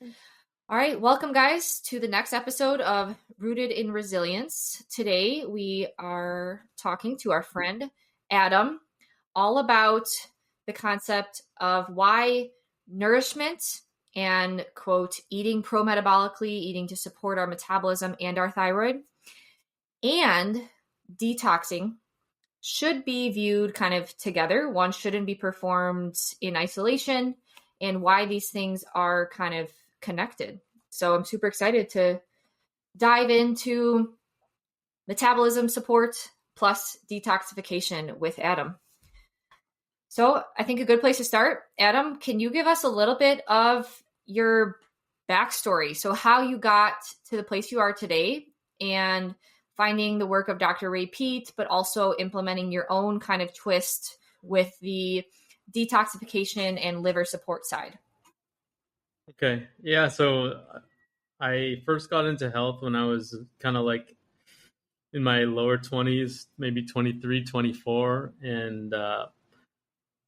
All right, welcome guys to the next episode of Rooted in Resilience. Today we are talking to our friend Adam all about the concept of why nourishment and, quote, eating pro-metabolically, eating to support our metabolism and our thyroid, and detoxing should be viewed kind of together. One shouldn't be performed in isolation, and why these things are kind of connected. So I'm super excited to dive into metabolism support plus detoxification with Adam. So I think a good place to start, Adam, can you give us a little bit of your backstory? So how you got to the place you are today and finding the work of Dr. Ray Peat, but also implementing your own kind of twist with the detoxification and liver support side. Okay. Yeah. So I first got into health when I was kind of like in my lower 20s, maybe 23, 24. And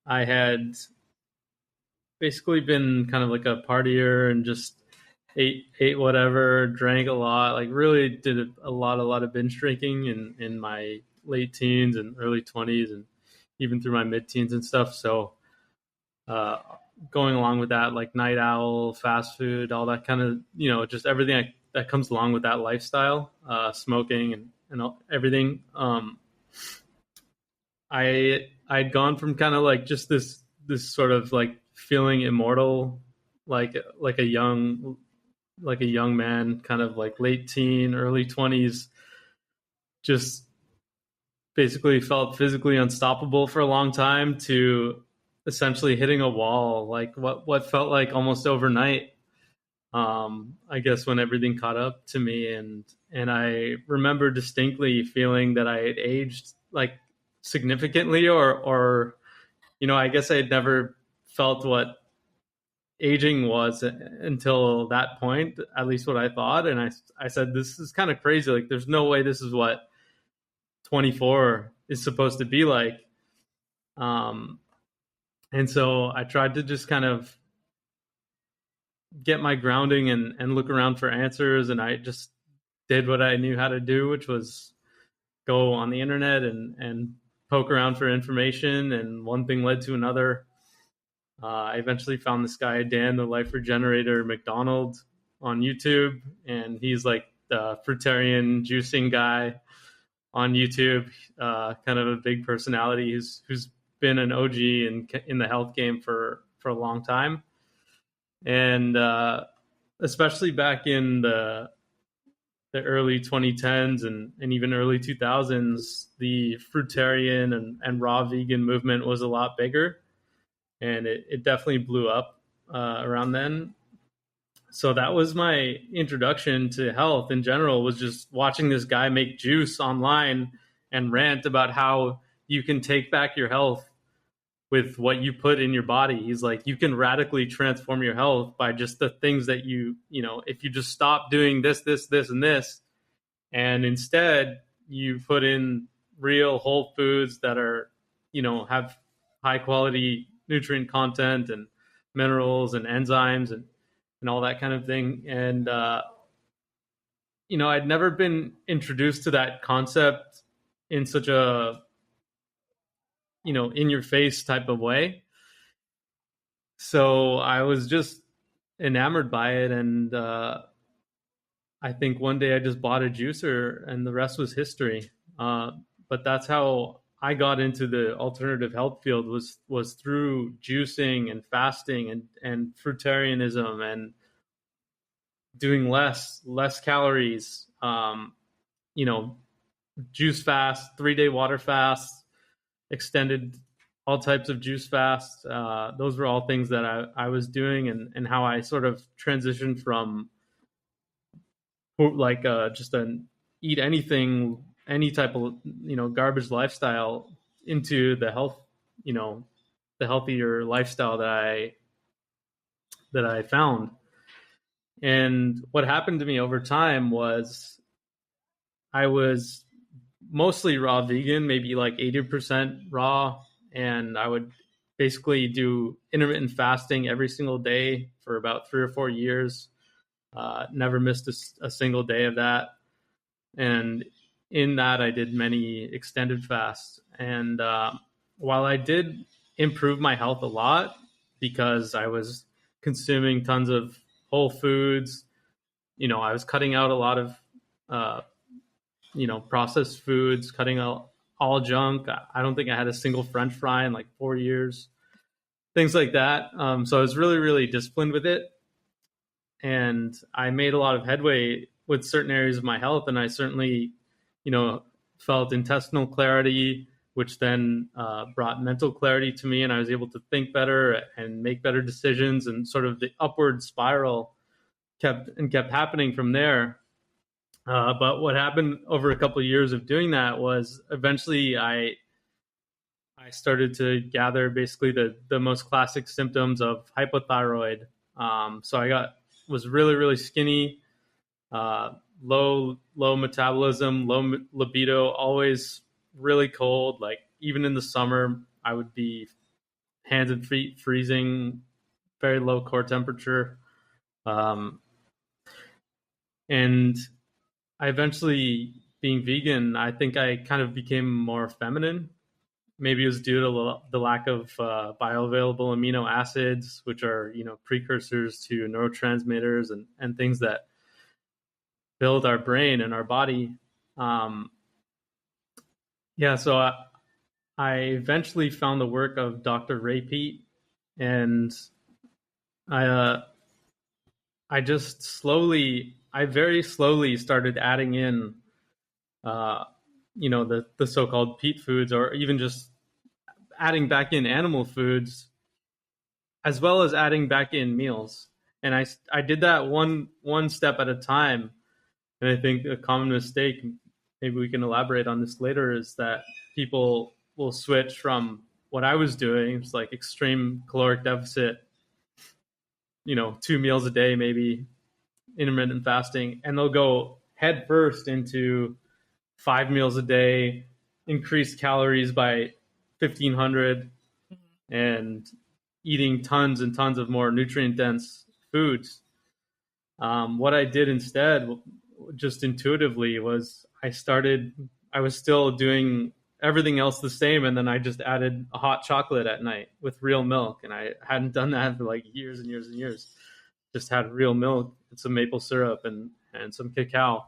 I had basically been kind of like a partier and just ate whatever, drank a lot, like really did a lot of binge drinking in my late teens and early 20s and even through my mid teens and stuff. So going along with that, like night owl, fast food, all that kind of, just everything that comes along with that lifestyle, smoking and everything. I'd gone from kind of like just this sort of like feeling immortal, like a young man, kind of like late teen, early 20s, just basically felt physically unstoppable for a long time, to essentially hitting a wall, like what felt like almost overnight. I guess when everything caught up to me, and I remember distinctly feeling that I had aged like significantly, or I guess I had never felt what aging was until that point, at least what I thought. And I said, this is kind of crazy. Like, there's no way this is what 24 is supposed to be like. And so I tried to just kind of get my grounding and look around for answers. And I just did what I knew how to do, which was go on the internet and poke around for information. And one thing led to another. I eventually found this guy, Dan, the Life Regenerator McDonald, on YouTube. And he's like the fruitarian juicing guy on YouTube, kind of a big personality who's been an OG in the health game for a long time. And especially back in the early 2010s and even early 2000s, the fruitarian and raw vegan movement was a lot bigger. And it definitely blew up around then. So that was my introduction to health in general, was just watching this guy make juice online and rant about how you can take back your health with what you put in your body. He's like, you can radically transform your health by just the things that if you just stop doing this, and this, and instead you put in real whole foods that are, have high quality nutrient content and minerals and enzymes and all that kind of thing. And, I'd never been introduced to that concept in such a, in your face type of way. So I was just enamored by it. And I think one day I just bought a juicer and the rest was history. But that's how I got into the alternative health field, was through juicing and fasting and fruitarianism and doing less calories, juice fast, 3-day water fast, extended all types of juice fast. Those were all things that I was doing, and how I sort of transitioned from like just an eat anything, any type of, garbage lifestyle into the health, the healthier lifestyle that I found. And what happened to me over time was I was mostly raw vegan, maybe like 80% raw. And I would basically do intermittent fasting every single day for about 3 or 4 years. Never missed a single day of that. And in that, I did many extended fasts. And while I did improve my health a lot because I was consuming tons of whole foods, I was cutting out a lot of, processed foods, cutting out all junk. I don't think I had a single French fry in like 4 years, things like that. So I was really, really disciplined with it. And I made a lot of headway with certain areas of my health. And I certainly, felt intestinal clarity, which then brought mental clarity to me. And I was able to think better and make better decisions. And sort of the upward spiral kept happening from there. But what happened over a couple of years of doing that was eventually I started to gather basically the most classic symptoms of hypothyroid. So I was really, really skinny, low metabolism, low libido, always really cold. Like even in the summer, I would be hands and feet freezing, very low core temperature. And I eventually, being vegan, I think I kind of became more feminine. Maybe it was due to the lack of bioavailable amino acids, which are precursors to neurotransmitters and things that build our brain and our body. So I eventually found the work of Dr. Ray Peat, and I very slowly started adding in the so-called peat foods, or even just adding back in animal foods, as well as adding back in meals. And I did that one step at a time. And I think a common mistake, maybe we can elaborate on this later, is that people will switch from what I was doing, it's like extreme caloric deficit, 2 meals a day, maybe intermittent fasting, and they'll go head first into 5 meals a day, increase calories by 1,500, and eating tons and tons of more nutrient dense foods. What I did instead, just intuitively, was I was still doing everything else the same, and then I just added a hot chocolate at night with real milk. And I hadn't done that for like years and years and years. Just had real milk and some maple syrup and some cacao.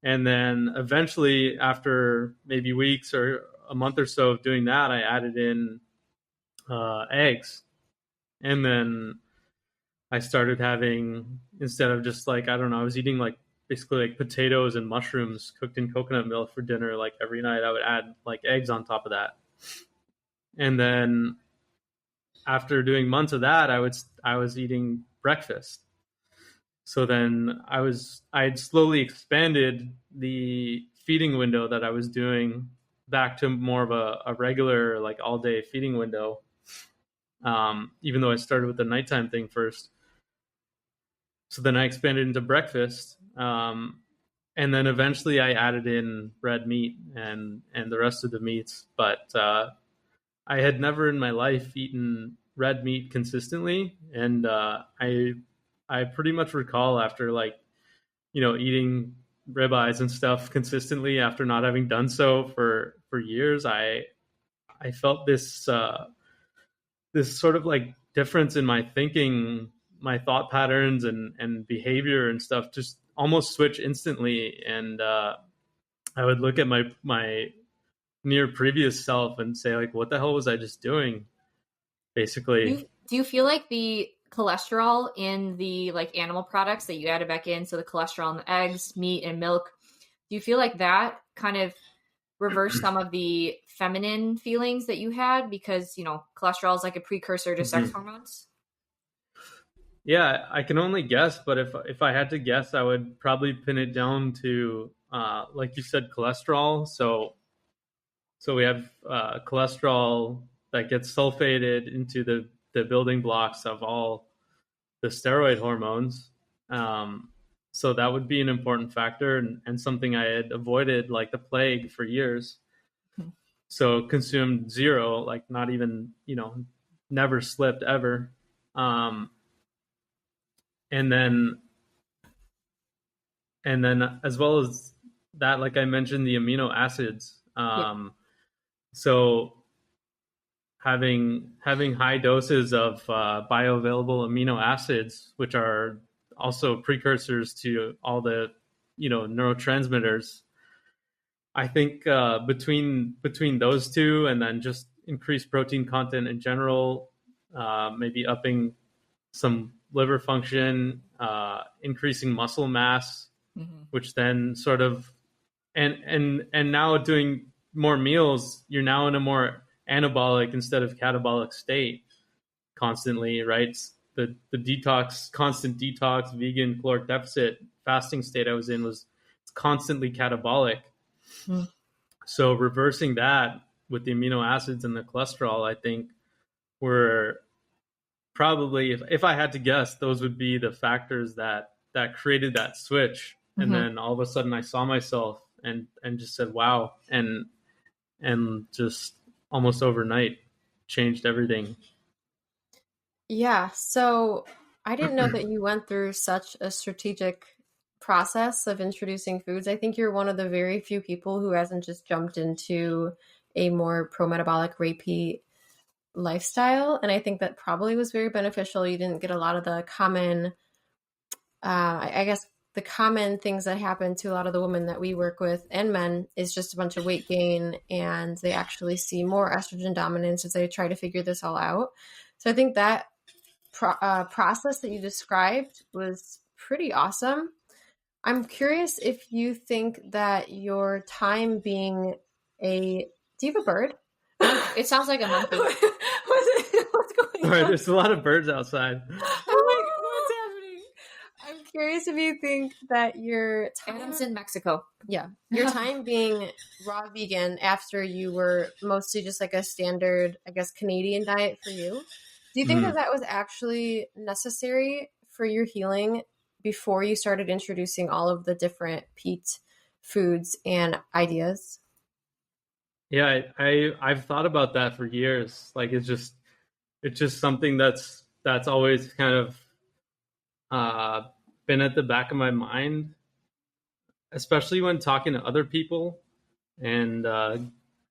And then eventually, after maybe weeks or a month or so of doing that, I added in eggs. And then I started having, instead of just like, I don't know, I was eating like basically like potatoes and mushrooms cooked in coconut milk for dinner. Like every night I would add like eggs on top of that. And then after doing months of that, I was eating breakfast. So then I'd slowly expanded the feeding window that I was doing back to more of a regular, like all day feeding window. Even though I started with the nighttime thing first. So then I expanded into breakfast. And then eventually I added in red meat and the rest of the meats. But I had never in my life eaten red meat consistently. And I pretty much recall after like, eating ribeyes and stuff consistently after not having done so for years, I felt this this sort of like difference in my thinking, my thought patterns and behavior and stuff just almost switch instantly. And I would look at my near previous self and say like, what the hell was I just doing? Basically. Do you feel like the cholesterol in the like animal products that you added back in, so the cholesterol in the eggs, meat, and milk, do you feel like that kind of reversed some of the feminine feelings that you had, because cholesterol is like a precursor to sex hormones? Yeah, I can only guess, but if I had to guess, I would probably pin it down to like you said, cholesterol. So we have cholesterol that gets sulfated into the building blocks of all the steroid hormones. So that would be an important factor, and something I had avoided like the plague for years. So consumed zero, like not even, never slipped ever. and then as well as that, like I mentioned, the amino acids. Yeah. So having high doses of bioavailable amino acids, which are also precursors to all the neurotransmitters. I think between those two, and then just increased protein content in general, maybe upping some liver function, increasing muscle mass, Mm-hmm. which then sort of and now doing more meals, you're now in a more anabolic instead of catabolic state constantly, right? The detox, constant detox, vegan caloric deficit fasting state I was in was constantly catabolic. Mm-hmm. So reversing that with the amino acids and the cholesterol, I think were probably, if I had to guess, those would be the factors that created that switch. And Mm-hmm. then all of a sudden I saw myself and just said, wow. And just almost overnight changed everything. Yeah, so I didn't know that you went through such a strategic process of introducing foods. I think you're one of the very few people who hasn't just jumped into a more pro-metabolic repeat lifestyle, and I think that probably was very beneficial. You didn't get a lot of the common, I guess, the common things that happen to a lot of the women that we work with and men is just a bunch of weight gain, and they actually see more estrogen dominance as they try to figure this all out. So I think that process that you described was pretty awesome. I'm curious if you think that your time being a do you have a bird? It sounds like a monkey. What's going Sorry, on? there's a lot of birds outside. I'm like, what's happening? I'm curious if you think that your time, Adam's in Mexico. yeah, your time being raw vegan after you were mostly just like a standard, I guess, Canadian diet for you. Do you think that that was actually necessary for your healing before you started introducing all of the different peat foods and ideas? Yeah, I've thought about that for years. Like it's just something that's always kind of been at the back of my mind, especially when talking to other people and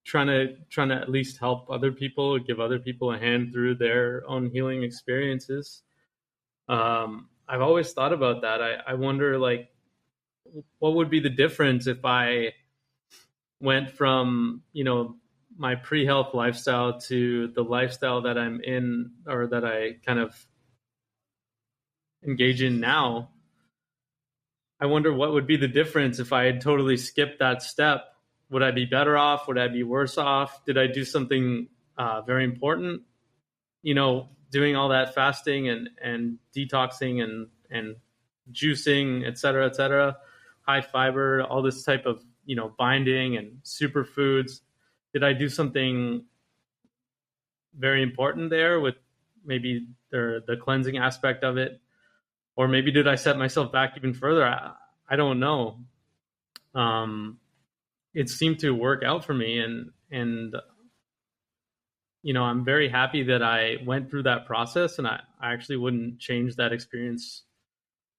trying to at least help other people, give other people a hand through their own healing experiences. I've always thought about that. I wonder, like, what would be the difference if I went from my pre-health lifestyle to the lifestyle that I'm in, or that I kind of engage in now. I wonder what would be the difference if I had totally skipped that step. Would I be better off? Would I be worse off? Did I do something very important? Doing all that fasting and detoxing and juicing, et cetera, high fiber, all this type of, binding and superfoods. Did I do something very important there with maybe the cleansing aspect of it? Or maybe did I set myself back even further? I don't know. It seemed to work out for me, and I'm very happy that I went through that process, and I actually wouldn't change that experience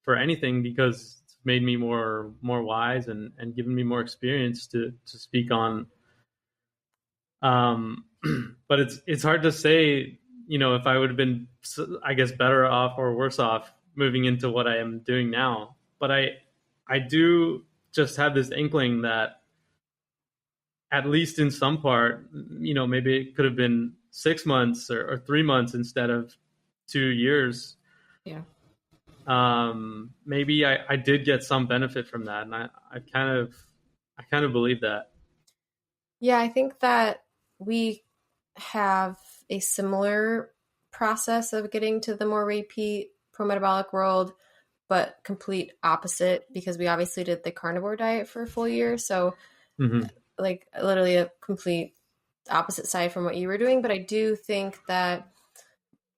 for anything, because it's made me more wise and given me more experience to speak on. But it's hard to say, if I would have been, I guess, better off or worse off moving into what I am doing now. But I do just have this inkling that, at least in some part, maybe it could have been 6 months or 3 months instead of 2 years. Yeah. Maybe I did get some benefit from that, and I kind of believe that. Yeah, I think that we have a similar process of getting to the more repeat pro-metabolic world, but complete opposite, because we obviously did the carnivore diet for a full year. So like literally a complete opposite side from what you were doing. But I do think that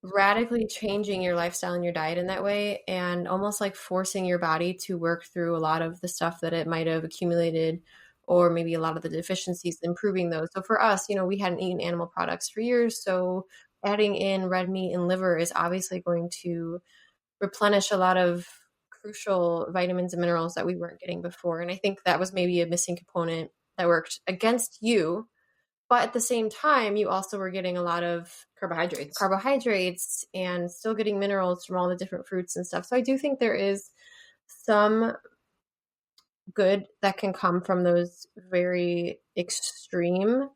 radically changing your lifestyle and your diet in that way, and almost like forcing your body to work through a lot of the stuff that it might have accumulated, or maybe a lot of the deficiencies, improving those. So for us, we hadn't eaten animal products for years. So adding in red meat and liver is obviously going to replenish a lot of crucial vitamins and minerals that we weren't getting before. And I think that was maybe a missing component that worked against you. But at the same time, you also were getting a lot of carbohydrates and still getting minerals from all the different fruits and stuff. So I do think there is some good that can come from those very extreme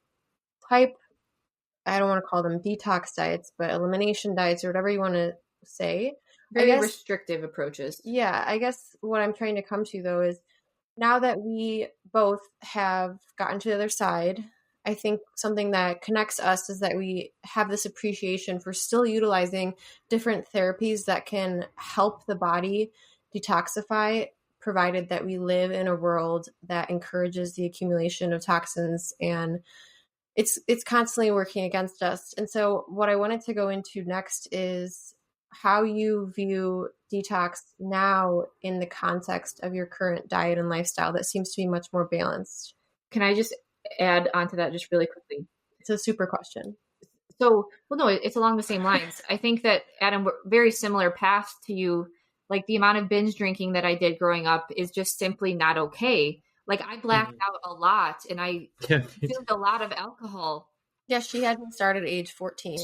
type, I don't want to call them detox diets, but elimination diets or whatever you want to say. Very restrictive approaches. Yeah, I guess what I'm trying to come to though is now that we both have gotten to the other side, I think something that connects us is that we have this appreciation for still utilizing different therapies that can help the body detoxify, provided that we live in a world that encourages the accumulation of toxins, and it's constantly working against us. And so what I wanted to go into next is how you view detox now in the context of your current diet and lifestyle that seems to be much more balanced. Can I just add onto that just really quickly? It's a super question. So, well, no, it's along the same lines. I think that, Adam, we're very similar paths to you. Like the amount of binge drinking that I did growing up is just simply not okay. Like I blacked out a lot and I consumed a lot of alcohol. Yeah, she had me start at age 14.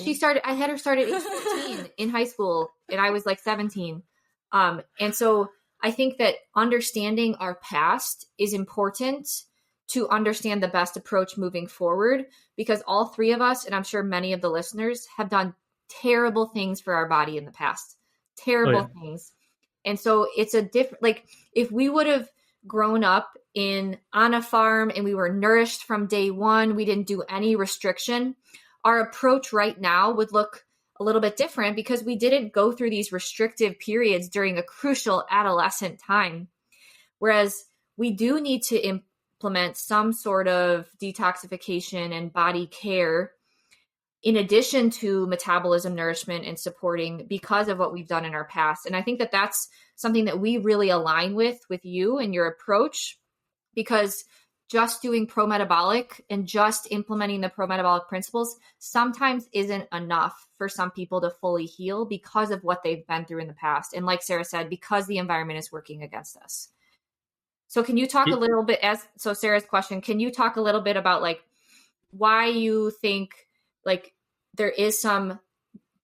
I had her start at age 14 in high school, and I was like 17. And so I think that understanding our past is important to understand the best approach moving forward, because all three of us, and I'm sure many of the listeners, have done terrible things for our body in the past. Terrible things. And so it's a different, like if we would have grown up on a farm and we were nourished from day one, we didn't do any restriction, our approach right now would look a little bit different because we didn't go through these restrictive periods during a crucial adolescent time. Whereas we do need to implement some sort of detoxification and body care in addition to metabolism, nourishment, and supporting because of what we've done in our past. And I think that that's something that we really align with you and your approach, because just doing pro-metabolic and just implementing the pro-metabolic principles sometimes isn't enough for some people to fully heal because of what they've been through in the past. And like Sarah said, because the environment is working against us. So can you talk a little bit, so Sarah's question, can you talk a little bit about like why you think like there is some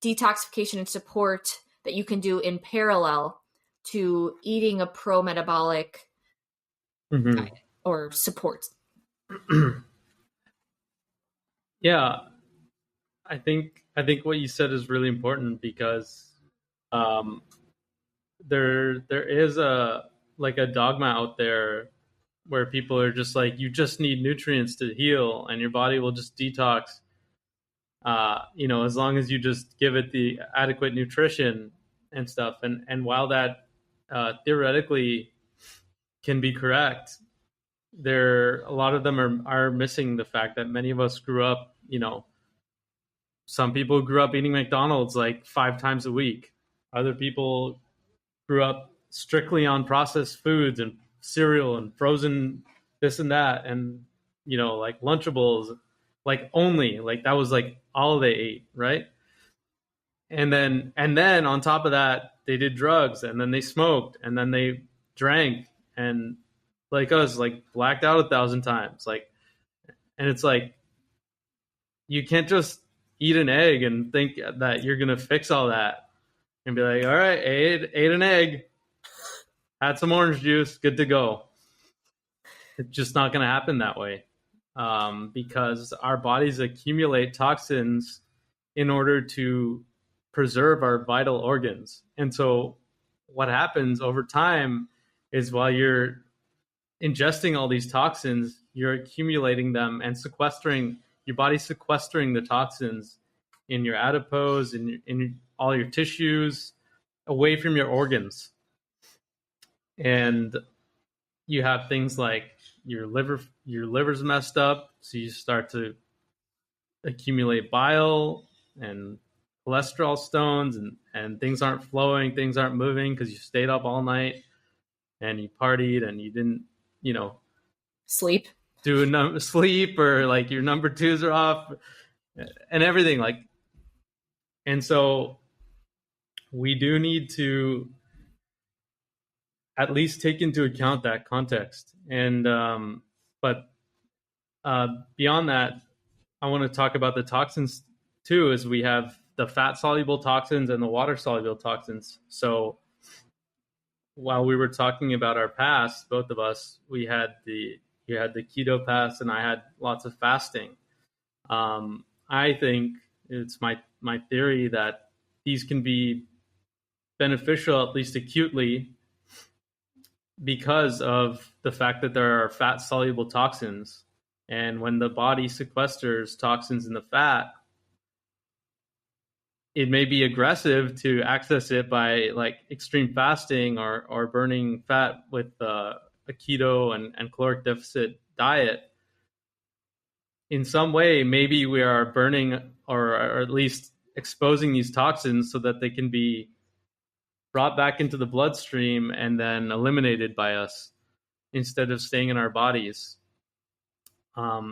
detoxification and support that you can do in parallel to eating a pro-metabolic diet or support? Yeah, I think what you said is really important because there is a dogma out there where people are just like, you just need nutrients to heal and your body will just detox. As long as you just give it the adequate nutrition and stuff. And while that theoretically can be correct, a lot of them are missing the fact that many of us grew up, some people grew up eating McDonald's like 5 times a week. Other people grew up strictly on processed foods and cereal and frozen this and that, and like Lunchables, like only like that was like all they ate, right? And then on top of that, they did drugs, and then they smoked, and then they drank, and like us, like blacked out 1,000 times, like, and it's like you can't just eat an egg and think that you're gonna fix all that and be like, all right, ate an egg, had some orange juice, good to go. It's just not gonna happen that way, because our bodies accumulate toxins in order to preserve our vital organs. And so what happens over time is while you're ingesting all these toxins, you're accumulating them and your body's sequestering the toxins in your adipose, in all your tissues, away from your organs. And you have things like your liver's messed up, so you start to accumulate bile and cholesterol stones, and things aren't flowing, things aren't moving because you stayed up all night and you partied and you didn't, sleep, sleep, or like your number 2s are off and everything, like. And so we do need to at least take into account that context. And but beyond that, I want to talk about the toxins too, as we have the fat soluble toxins and the water soluble toxins. So while we were talking about our past, both of us, you had the keto past, and I had lots of fasting. I think it's my theory that these can be beneficial, at least acutely, because of the fact that there are fat soluble toxins. And when the body sequesters toxins in the fat, it may be aggressive to access it by like extreme fasting or burning fat with a keto and caloric deficit diet. In some way, maybe we are burning or at least exposing these toxins so that they can be brought back into the bloodstream and then eliminated by us instead of staying in our bodies.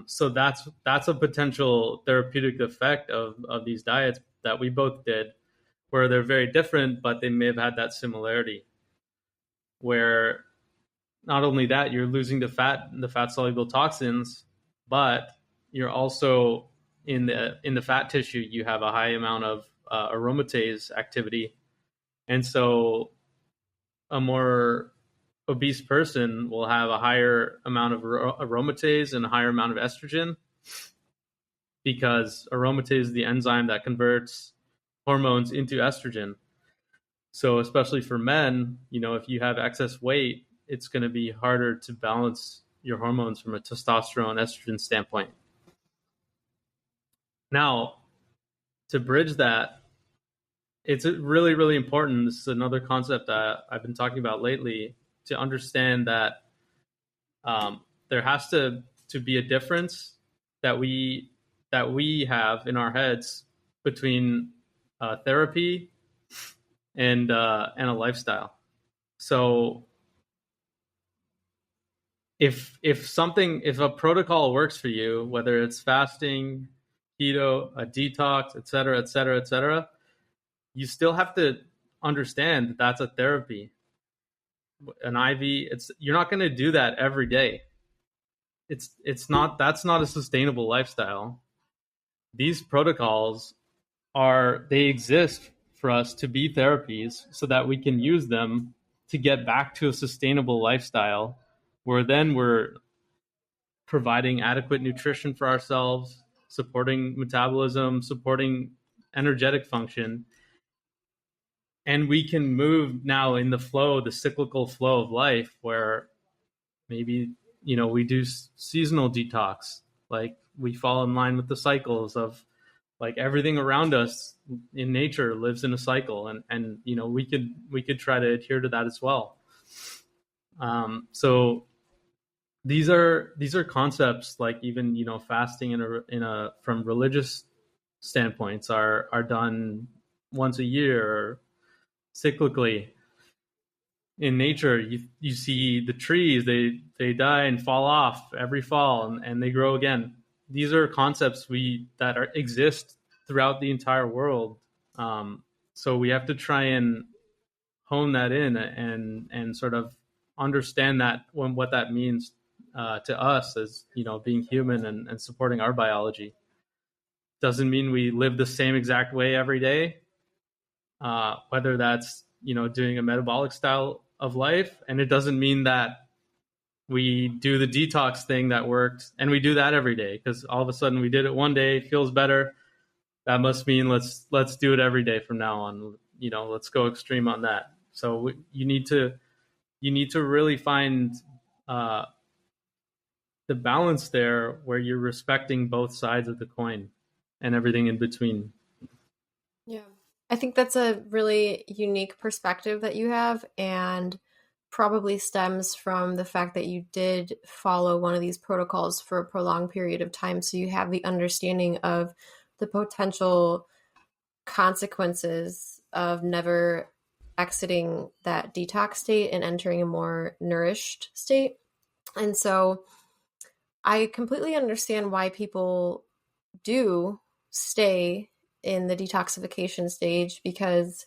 So that's a potential therapeutic effect of these diets that we both did, where they're very different, but they may have had that similarity. Where not only that, you're losing the fat soluble toxins, but you're also in the fat tissue, you have a high amount of aromatase activity, and so a more obese person will have a higher amount of aromatase and a higher amount of estrogen, because aromatase is the enzyme that converts hormones into estrogen. So especially for men, if you have excess weight, it's going to be harder to balance your hormones from a testosterone estrogen standpoint. Now, to bridge that, it's really, really important. This is another concept that I've been talking about lately, to understand that there has to be a difference that we have in our heads between therapy and a lifestyle. So if a protocol works for you, whether it's fasting, keto, a detox, et cetera, et cetera, et cetera, you still have to understand that that's a therapy. An IV, you're not going to do that every day. That's not a sustainable lifestyle. These protocols they exist for us to be therapies so that we can use them to get back to a sustainable lifestyle, where then we're providing adequate nutrition for ourselves, supporting metabolism, supporting energetic function. And we can move now in the cyclical flow of life, where maybe, we do seasonal detox. Like, we fall in line with the cycles of, like, everything around us in nature lives in a cycle. And we could try to adhere to that as well. So these are concepts, like, even, fasting in a from religious standpoints are done once a year, or cyclically. In nature, you see the trees, they die and fall off every fall, and they grow again. These are concepts that exist throughout the entire world. So we have to try and hone that in, and sort of understand that, what that means to us as, being human and supporting our biology. Doesn't mean we live the same exact way every day, whether that's, doing a metabolic style of life. And it doesn't mean that we do the detox thing that worked and we do that every day, because all of a sudden we did it one day, it feels better. That must mean let's do it every day from now on. Let's go extreme on that. So you need to really find the balance there, where you're respecting both sides of the coin and everything in between. Yeah. I think that's a really unique perspective that you have, and probably stems from the fact that you did follow one of these protocols for a prolonged period of time. So you have the understanding of the potential consequences of never exiting that detox state and entering a more nourished state. And so I completely understand why people do stay in the detoxification stage, because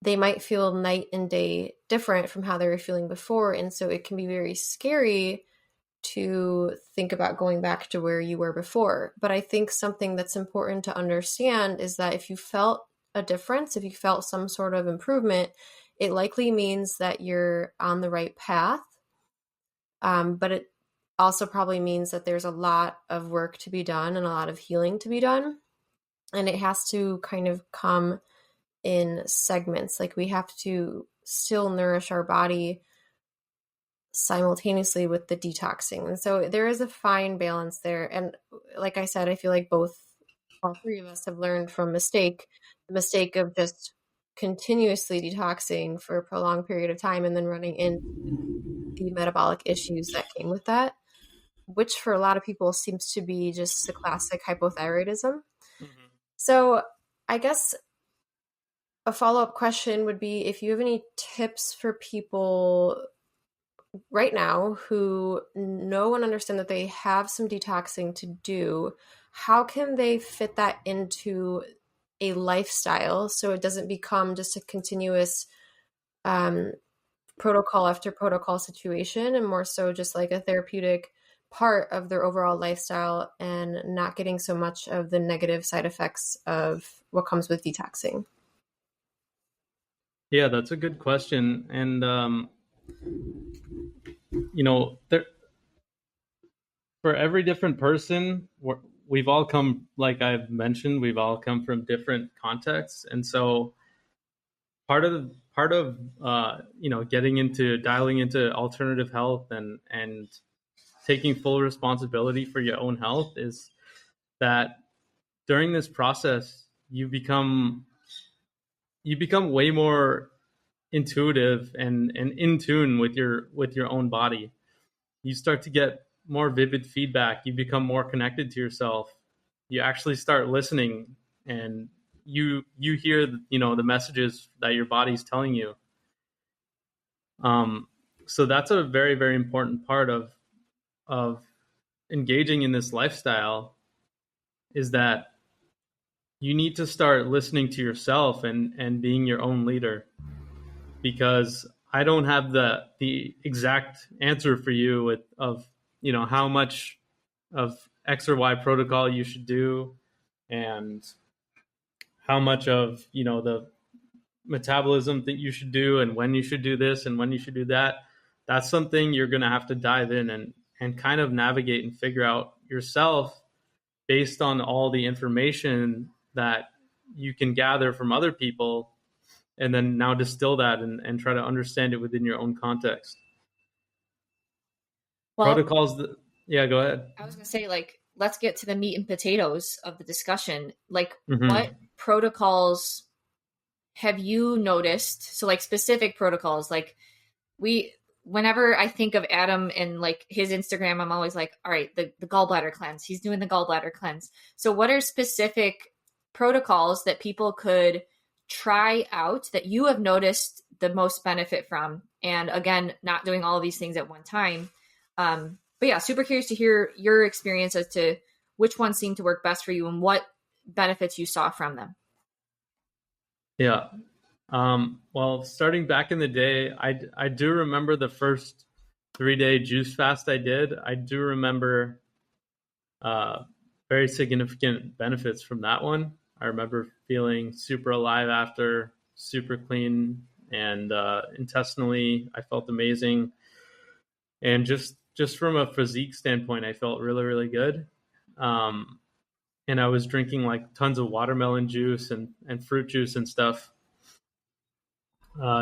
they might feel night and day different from how they were feeling before. And so it can be very scary to think about going back to where you were before. But I think something that's important to understand is that if you felt a difference, if you felt some sort of improvement, it likely means that you're on the right path. But it also probably means that there's a lot of work to be done and a lot of healing to be done. And it has to kind of come in segments. Like we have to still nourish our body simultaneously with the detoxing. And so there is a fine balance there. And like I said, I feel like all three of us have learned from the mistake of just continuously detoxing for a prolonged period of time and then running into the metabolic issues that came with that, which for a lot of people seems to be just the classic hypothyroidism. Mm-hmm. So I guess a follow-up question would be if you have any tips for people right now who know and understand that they have some detoxing to do, how can they fit that into a lifestyle so it doesn't become just a continuous protocol after protocol situation, and more so just like a therapeutic part of their overall lifestyle and not getting so much of the negative side effects of what comes with detoxing? Yeah, that's a good question. And, for every different person, we've all come, like I've mentioned, we've all come from different contexts. And so part of dialing into alternative health and taking full responsibility for your own health is that during this process you become way more intuitive and in tune with your own body. You start to get more vivid feedback. You become more connected to yourself. You actually start listening, and you hear the messages that your body's telling you. So that's a very, very important part of engaging in this lifestyle, is that you need to start listening to yourself and being your own leader. Because I don't have the exact answer for you of how much of X or Y protocol you should do, and how much of the metabolism that you should do, and when you should do this and when you should do that. That's something you're going to have to dive in and kind of navigate and figure out yourself based on all the information that you can gather from other people, and then now distill that and try to understand it within your own context. Well, protocols yeah, go ahead. I was going to say, like, let's get to the meat and potatoes of the discussion. Like, what protocols have you noticed? So, like, specific protocols. Like, whenever I think of Adam and like his Instagram, I'm always like, all right, the gallbladder cleanse. He's doing the gallbladder cleanse. So, what are specific protocols that people could try out that you have noticed the most benefit from? And again, not doing all of these things at one time. But yeah, super curious to hear your experience as to which ones seem to work best for you and what benefits you saw from them. Yeah. Well, starting back in the day, I do remember the first 3-day juice fast I did. I do remember very significant benefits from that one. I remember feeling super alive after, super clean, and intestinally, I felt amazing. And just from a physique standpoint, I felt really, really good. And I was drinking like tons of watermelon juice and fruit juice and stuff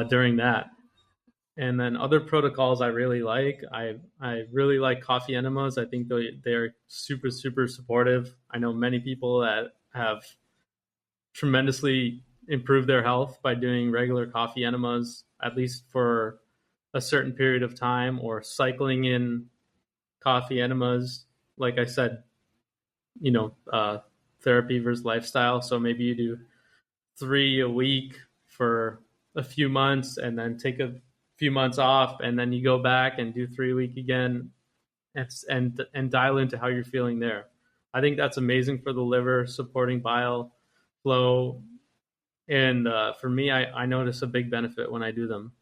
during that. And then other protocols I really like. I really like coffee enemas. I think they're super, super supportive. I know many people that have tremendously improved their health by doing regular coffee enemas, at least for a certain period of time, or cycling in coffee enemas. Like I said, therapy versus lifestyle. So maybe you do 3 a week for a few months, and then take a few months off, and then you go back and do 3 a week again, and dial into how you're feeling there. I think that's amazing for the liver, supporting bile flow, And for me, I notice a big benefit when I do them,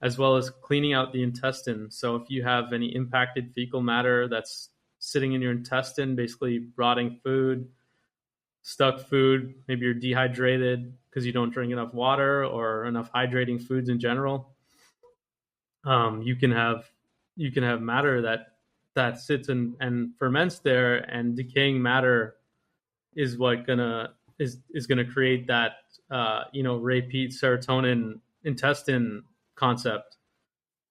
as well as cleaning out the intestine. So if you have any impacted fecal matter that's sitting in your intestine, basically rotting food, stuck food, maybe you're dehydrated because you don't drink enough water or enough hydrating foods in general, you can have matter that sits and ferments there, and decaying matter is gonna create that repeat serotonin intestine concept,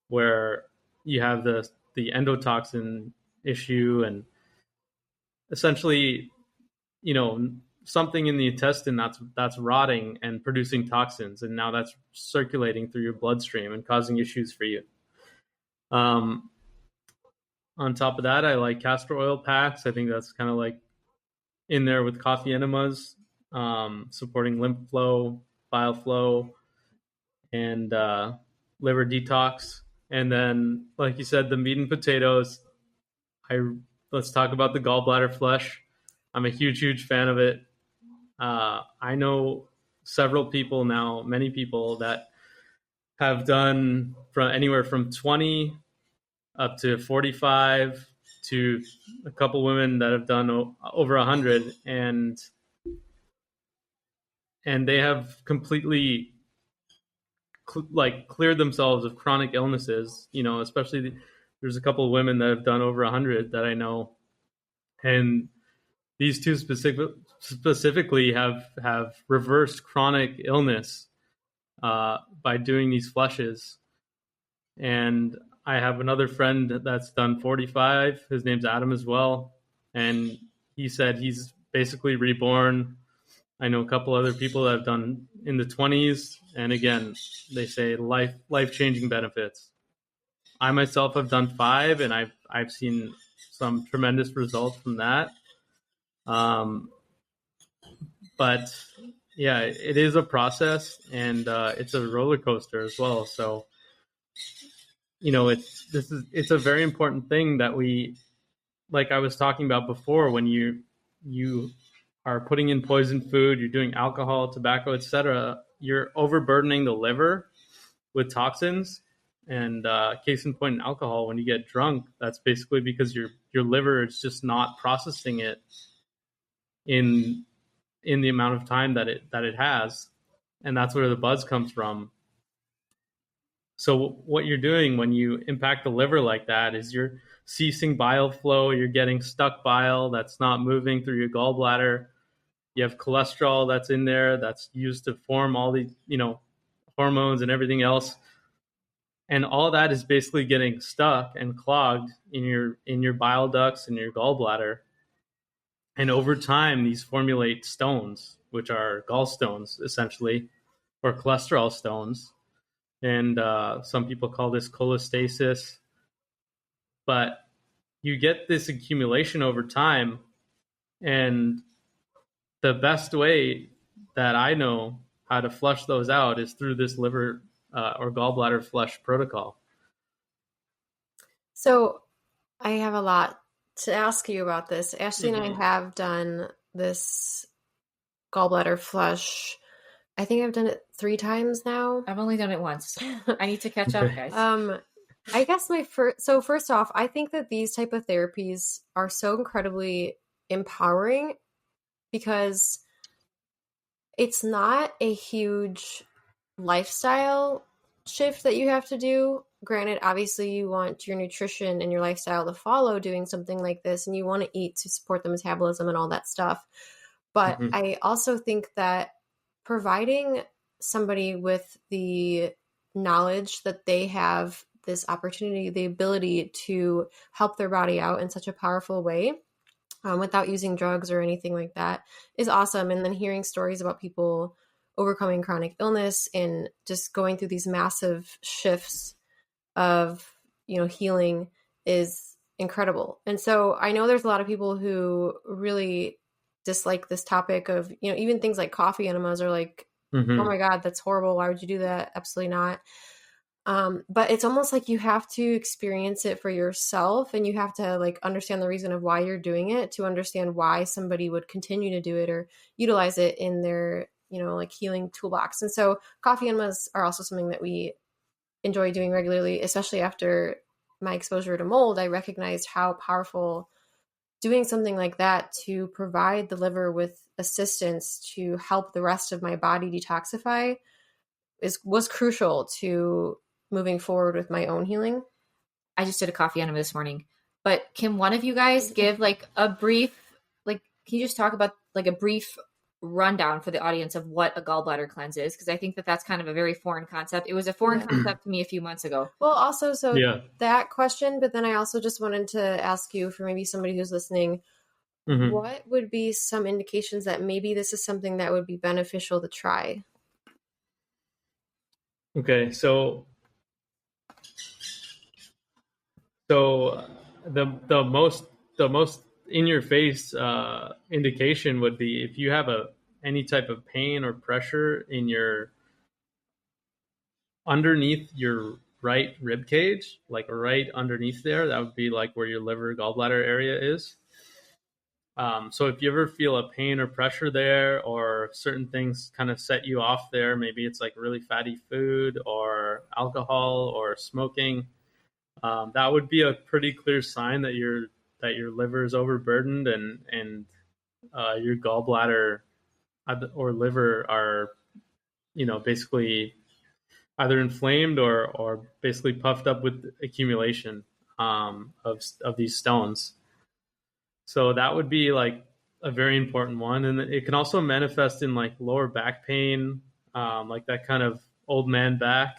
where you have the endotoxin issue, and essentially, something in the intestine that's rotting and producing toxins, and now that's circulating through your bloodstream and causing issues for you. um on top of that, I like castor oil packs. I think that's kind of like in there with coffee enemas, supporting lymph flow, bile flow, and liver detox. And then, like you said, the meat and potatoes. I Let's talk about the gallbladder flush. I'm a huge fan of it. I know several people now, many people that have done from anywhere from 20 up to 45, to a couple women that have done over 100, and they have completely cleared themselves of chronic illnesses. Especially there's a couple of women that have done over 100 that I know, and these two specifically have reversed chronic illness by doing these flushes. And I have another friend that's done 45. His name's Adam as well, and he said he's basically reborn. I know a couple other people that have done in the 20s, and again, they say life-changing benefits. I myself have done 5, and I've seen some tremendous results from that. But yeah, it is a process, and it's a roller coaster as well. So it's a very important thing that we, like I was talking about before, when you are putting in poisoned food, you're doing alcohol, tobacco, etc., you're overburdening the liver with toxins. And case in point, in alcohol, when you get drunk, that's basically because your liver is just not processing it in the amount of time that it has, and that's where the buzz comes from. So what you're doing when you impact the liver like that is you're ceasing bile flow. You're getting stuck bile that's not moving through your gallbladder. You have cholesterol that's in there that's used to form all the hormones and everything else, and all that is basically getting stuck and clogged in your bile ducts and your gallbladder. And over time, these formulate stones, which are gallstones essentially, or cholesterol stones. And some people call this cholestasis. But you get this accumulation over time, and the best way that I know how to flush those out is through this liver or gallbladder flush protocol. So I have a lot to ask you about this. Ashley and I have done this gallbladder flush. I think I've done it 3 times now. I've only done it once. I need to catch up, guys. I guess first off, I think that these type of therapies are so incredibly empowering, because it's not a huge lifestyle shift that you have to do. Granted, obviously you want your nutrition and your lifestyle to follow doing something like this, and you want to eat to support the metabolism and all that stuff. But I also think that providing somebody with the knowledge that they have this opportunity, the ability to help their body out in such a powerful way, without using drugs or anything like that, is awesome. And then hearing stories about people overcoming chronic illness and just going through these massive shifts of, healing is incredible. And so I know there's a lot of people who really dislike this topic of, even things like coffee enemas are like, oh my God, that's horrible. Why would you do that? Absolutely not. But it's almost like you have to experience it for yourself, and you have to understand the reason of why you're doing it to understand why somebody would continue to do it or utilize it in their, like healing toolbox. And so coffee enemas are also something that we enjoy doing regularly, especially after my exposure to mold. I recognized how powerful doing something like that to provide the liver with assistance to help the rest of my body detoxify was crucial to moving forward with my own healing. I just did a coffee enema this morning, but can one of you guys give like a brief, like, can you just talk about like a brief rundown for the audience of what a gallbladder cleanse is? Because I think that that's kind of a very foreign concept. It was a foreign concept to me a few months ago. Well, also, that question, but then I also just wanted to ask you, for maybe somebody who's listening, what would be some indications that maybe this is something that would be beneficial to try? Okay, so the most in your face indication would be if you have any type of pain or pressure in your underneath your right rib cage, like right underneath there. That would be like where your liver gallbladder area is. So if you ever feel a pain or pressure there, or certain things kind of set you off there, maybe it's like really fatty food or alcohol or smoking, that would be a pretty clear sign that your liver is overburdened and your gallbladder or liver are, basically either inflamed or basically puffed up with accumulation of these stones. So that would be like a very important one. And it can also manifest in like lower back pain, like that kind of old man back.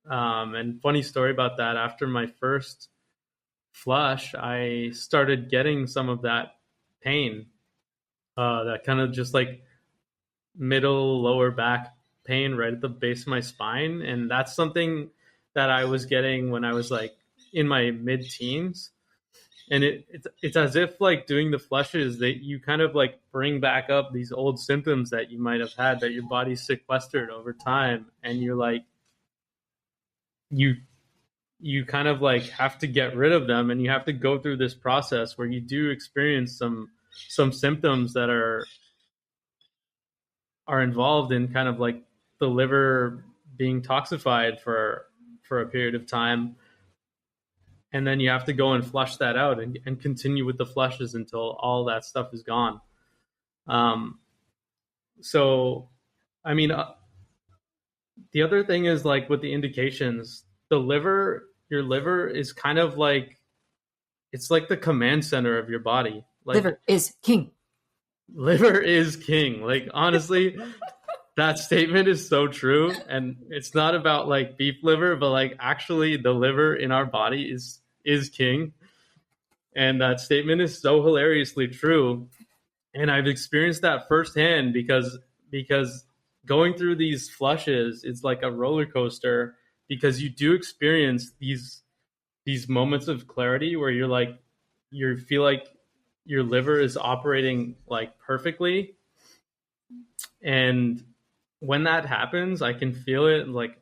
And funny story about that, after my first flush, I started getting some of that pain, that kind of just like middle lower back pain right at the base of my spine. And that's something that I was getting when I was like in my mid-teens. And it's as if like doing the flushes that you kind of like bring back up these old symptoms that you might have had that your body's sequestered over time, and you're like you kind of like have to get rid of them, and you have to go through this process where you do experience some symptoms that are involved in kind of like the liver being toxified for a period of time. And then you have to go and flush that out and continue with the flushes until all that stuff is gone. So, I mean, the other thing is like with the indications, your liver is kind of like, it's like the command center of your body. Like, liver is king. Liver is king. Like, honestly, that statement is so true. And it's not about like beef liver, but like actually the liver in our body is king. And that statement is so hilariously true. And I've experienced that firsthand because going through these flushes is like a roller coaster, because you do experience these moments of clarity where you feel like your liver is operating like perfectly. And when that happens, I can feel it. Like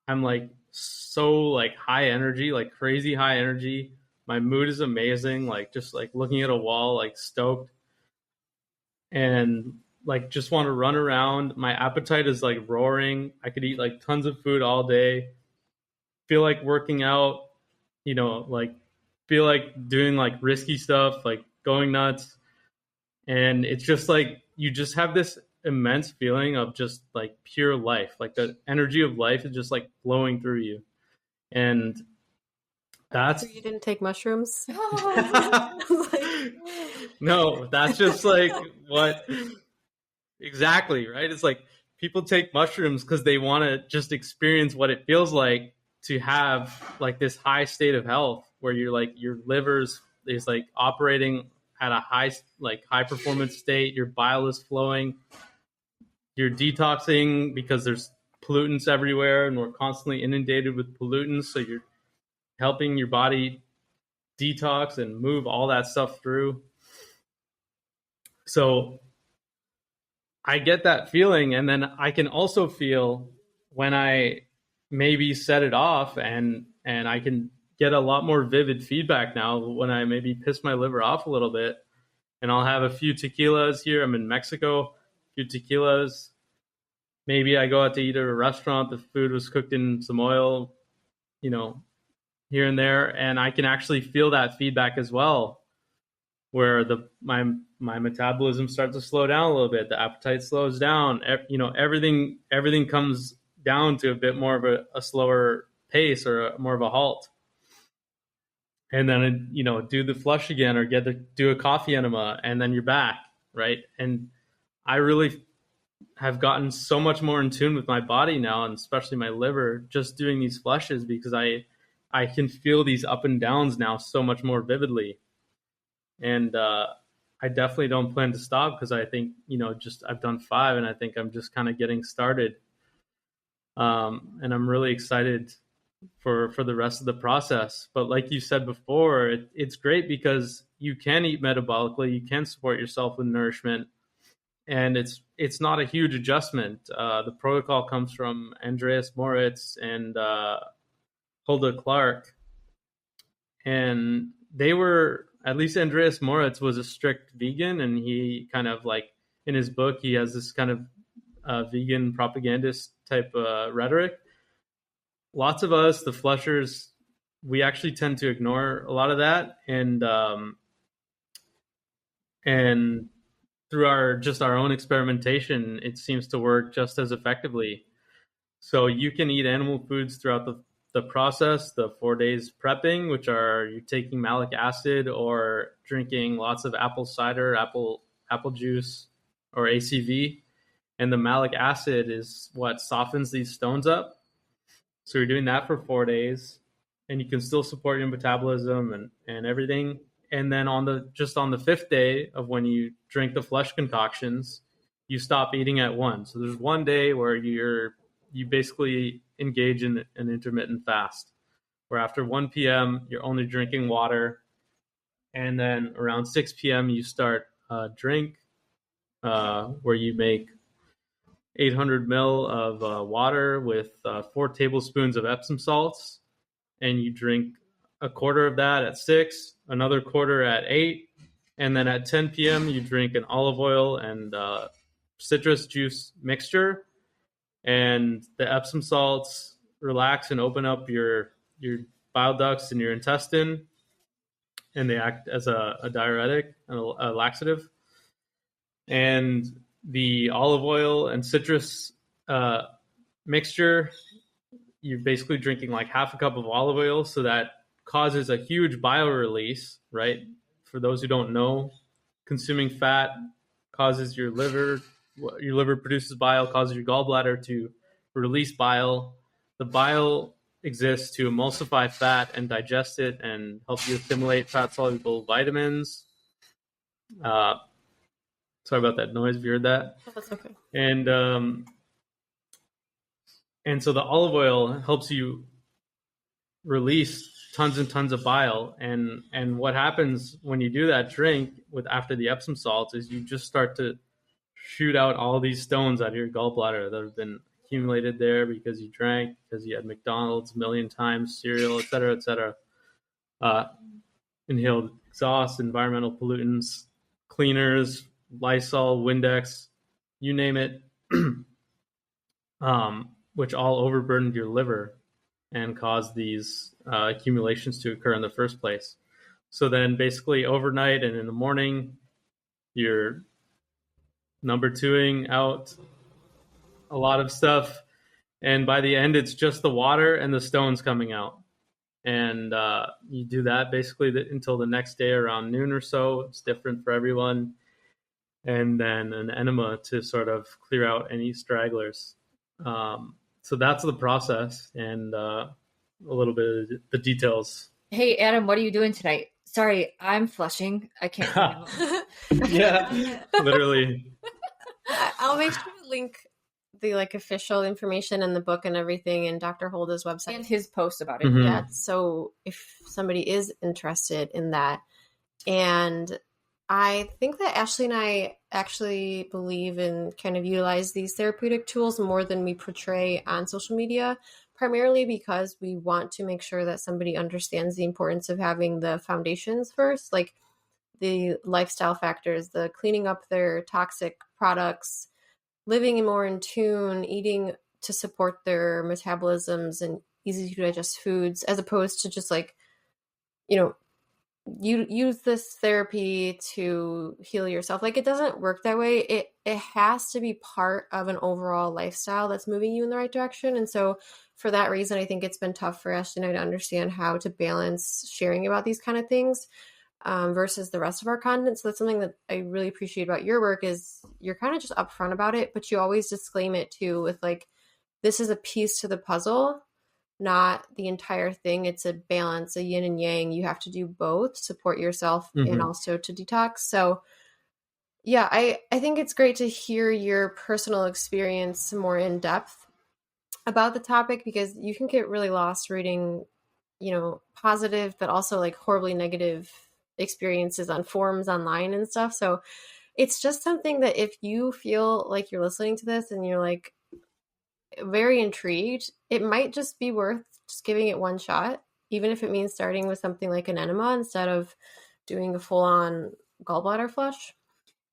I'm like so like high energy, like crazy high energy. My mood is amazing. Like just like looking at a wall, like stoked, and like just want to run around. My appetite is like roaring. I could eat like tons of food all day. Feel like working out, like feel like doing like risky stuff, like going nuts. And it's just like you just have this immense feeling of just like pure life. Like the energy of life is just like flowing through you. And that's So you didn't take mushrooms? No, that's just like what exactly, right? It's like people take mushrooms because they want to just experience what it feels like to have like this high state of health where you're like your liver's is like operating at a high performance state, your bile is flowing, you're detoxing because there's pollutants everywhere and we're constantly inundated with pollutants, so you're helping your body detox and move all that stuff through. So I get that feeling, and then I can also feel when I maybe set it off, and I can get a lot more vivid feedback now when I maybe piss my liver off a little bit, and I'll have a few tequilas here. I'm in Mexico, few tequilas. Maybe I go out to eat at a restaurant. The food was cooked in some oil, you know, here and there, and I can actually feel that feedback as well, where my metabolism starts to slow down a little bit. The appetite slows down. You know, everything comes down to a bit more of a slower pace or more of a halt. And then, you know, do the flush again or do a coffee enema, and then you're back, right? And I really have gotten so much more in tune with my body now, and especially my liver, just doing these flushes, because I can feel these up and downs now so much more vividly. And I definitely don't plan to stop, because I think, you know, just I've done 5, and I think I'm just kind of getting started. And I'm really excited for the rest of the process. But like you said before, it's great because you can eat metabolically, you can support yourself with nourishment, and it's not a huge adjustment. The protocol comes from Andreas Moritz and Hulda Clark, and they were, at least Andreas Moritz was a strict vegan, and he kind of, like, in his book, he has this kind of vegan propagandist type rhetoric. Lots of us, the flushers, we actually tend to ignore a lot of that, and through our own experimentation, it seems to work just as effectively. So you can eat animal foods throughout the process, the 4 days prepping, which are you taking malic acid or drinking lots of apple cider, apple juice, or ACV. And the malic acid is what softens these stones up. So you're doing that for 4 days, and you can still support your metabolism and everything. And then on the 5th day of when you drink the flush concoctions, you stop eating at 1. So there's 1 day where you basically engage in an intermittent fast, where after 1 p.m. you're only drinking water, and then around 6 p.m. you start a drink where you make 800 ml of water with 4 tablespoons of Epsom salts, and you drink a quarter of that at 6, another quarter at 8, and then at 10 p.m. you drink an olive oil and citrus juice mixture, and the Epsom salts relax and open up your bile ducts in your intestine, and they act as a diuretic and a laxative. And the olive oil and citrus mixture, you're basically drinking like half a cup of olive oil, so that causes a huge biorelease, right? For those who don't know, consuming fat causes your liver produces bile, causes your gallbladder to release bile. The bile exists to emulsify fat and digest it and help you assimilate fat-soluble vitamins. Sorry about that noise, if you heard that. That's okay. And so the olive oil helps you release tons and tons of bile. And what happens when you do that drink after the Epsom salts is you just start to shoot out all these stones out of your gallbladder that have been accumulated there because you drank, because you had McDonald's a million times, cereal, et cetera, inhaled exhaust, environmental pollutants, cleaners, Lysol, Windex, you name it, which all overburdened your liver and caused these accumulations to occur in the first place. So then basically overnight and in the morning, you're number 2ing out a lot of stuff. And by the end, it's just the water and the stones coming out. And you do that basically until the next day around noon or so. It's different for everyone. And then an enema to sort of clear out any stragglers. So that's the process, and a little bit of the details. Hey, Adam, what are you doing tonight? Sorry, I'm flushing. I can't. Yeah, literally. I'll make sure to link the official information in the book and everything, and Dr. Holda's website And his post about it. Mm-hmm. Yeah, so if somebody is interested in that. And I think that Ashley and I actually believe in kind of utilize these therapeutic tools more than we portray on social media, primarily because we want to make sure that somebody understands the importance of having the foundations first, like the lifestyle factors, the cleaning up their toxic products, living more in tune, eating to support their metabolisms and easy to digest foods, as opposed to just like, you know, you use this therapy to heal yourself. Like, it doesn't work that way. It has to be part of an overall lifestyle that's moving you in the right direction. And so for that reason, I think it's been tough for Ashley and I to understand how to balance sharing about these kind of things versus the rest of our content. So that's something that I really appreciate about your work is you're kind of just upfront about it, but you always disclaim it too with like, this is a piece to the puzzle, not the entire thing. It's a balance, a yin and yang. You have to do both, support yourself and also to detox. So yeah, I think it's great to hear your personal experience more in depth about the topic, because you can get really lost reading, you know, positive, but also like horribly negative experiences on forums online and stuff. So it's just something that if you feel like you're listening to this and you're like, very intrigued, it might just be worth just giving it one shot, even if it means starting with something like an enema instead of doing a full-on gallbladder flush.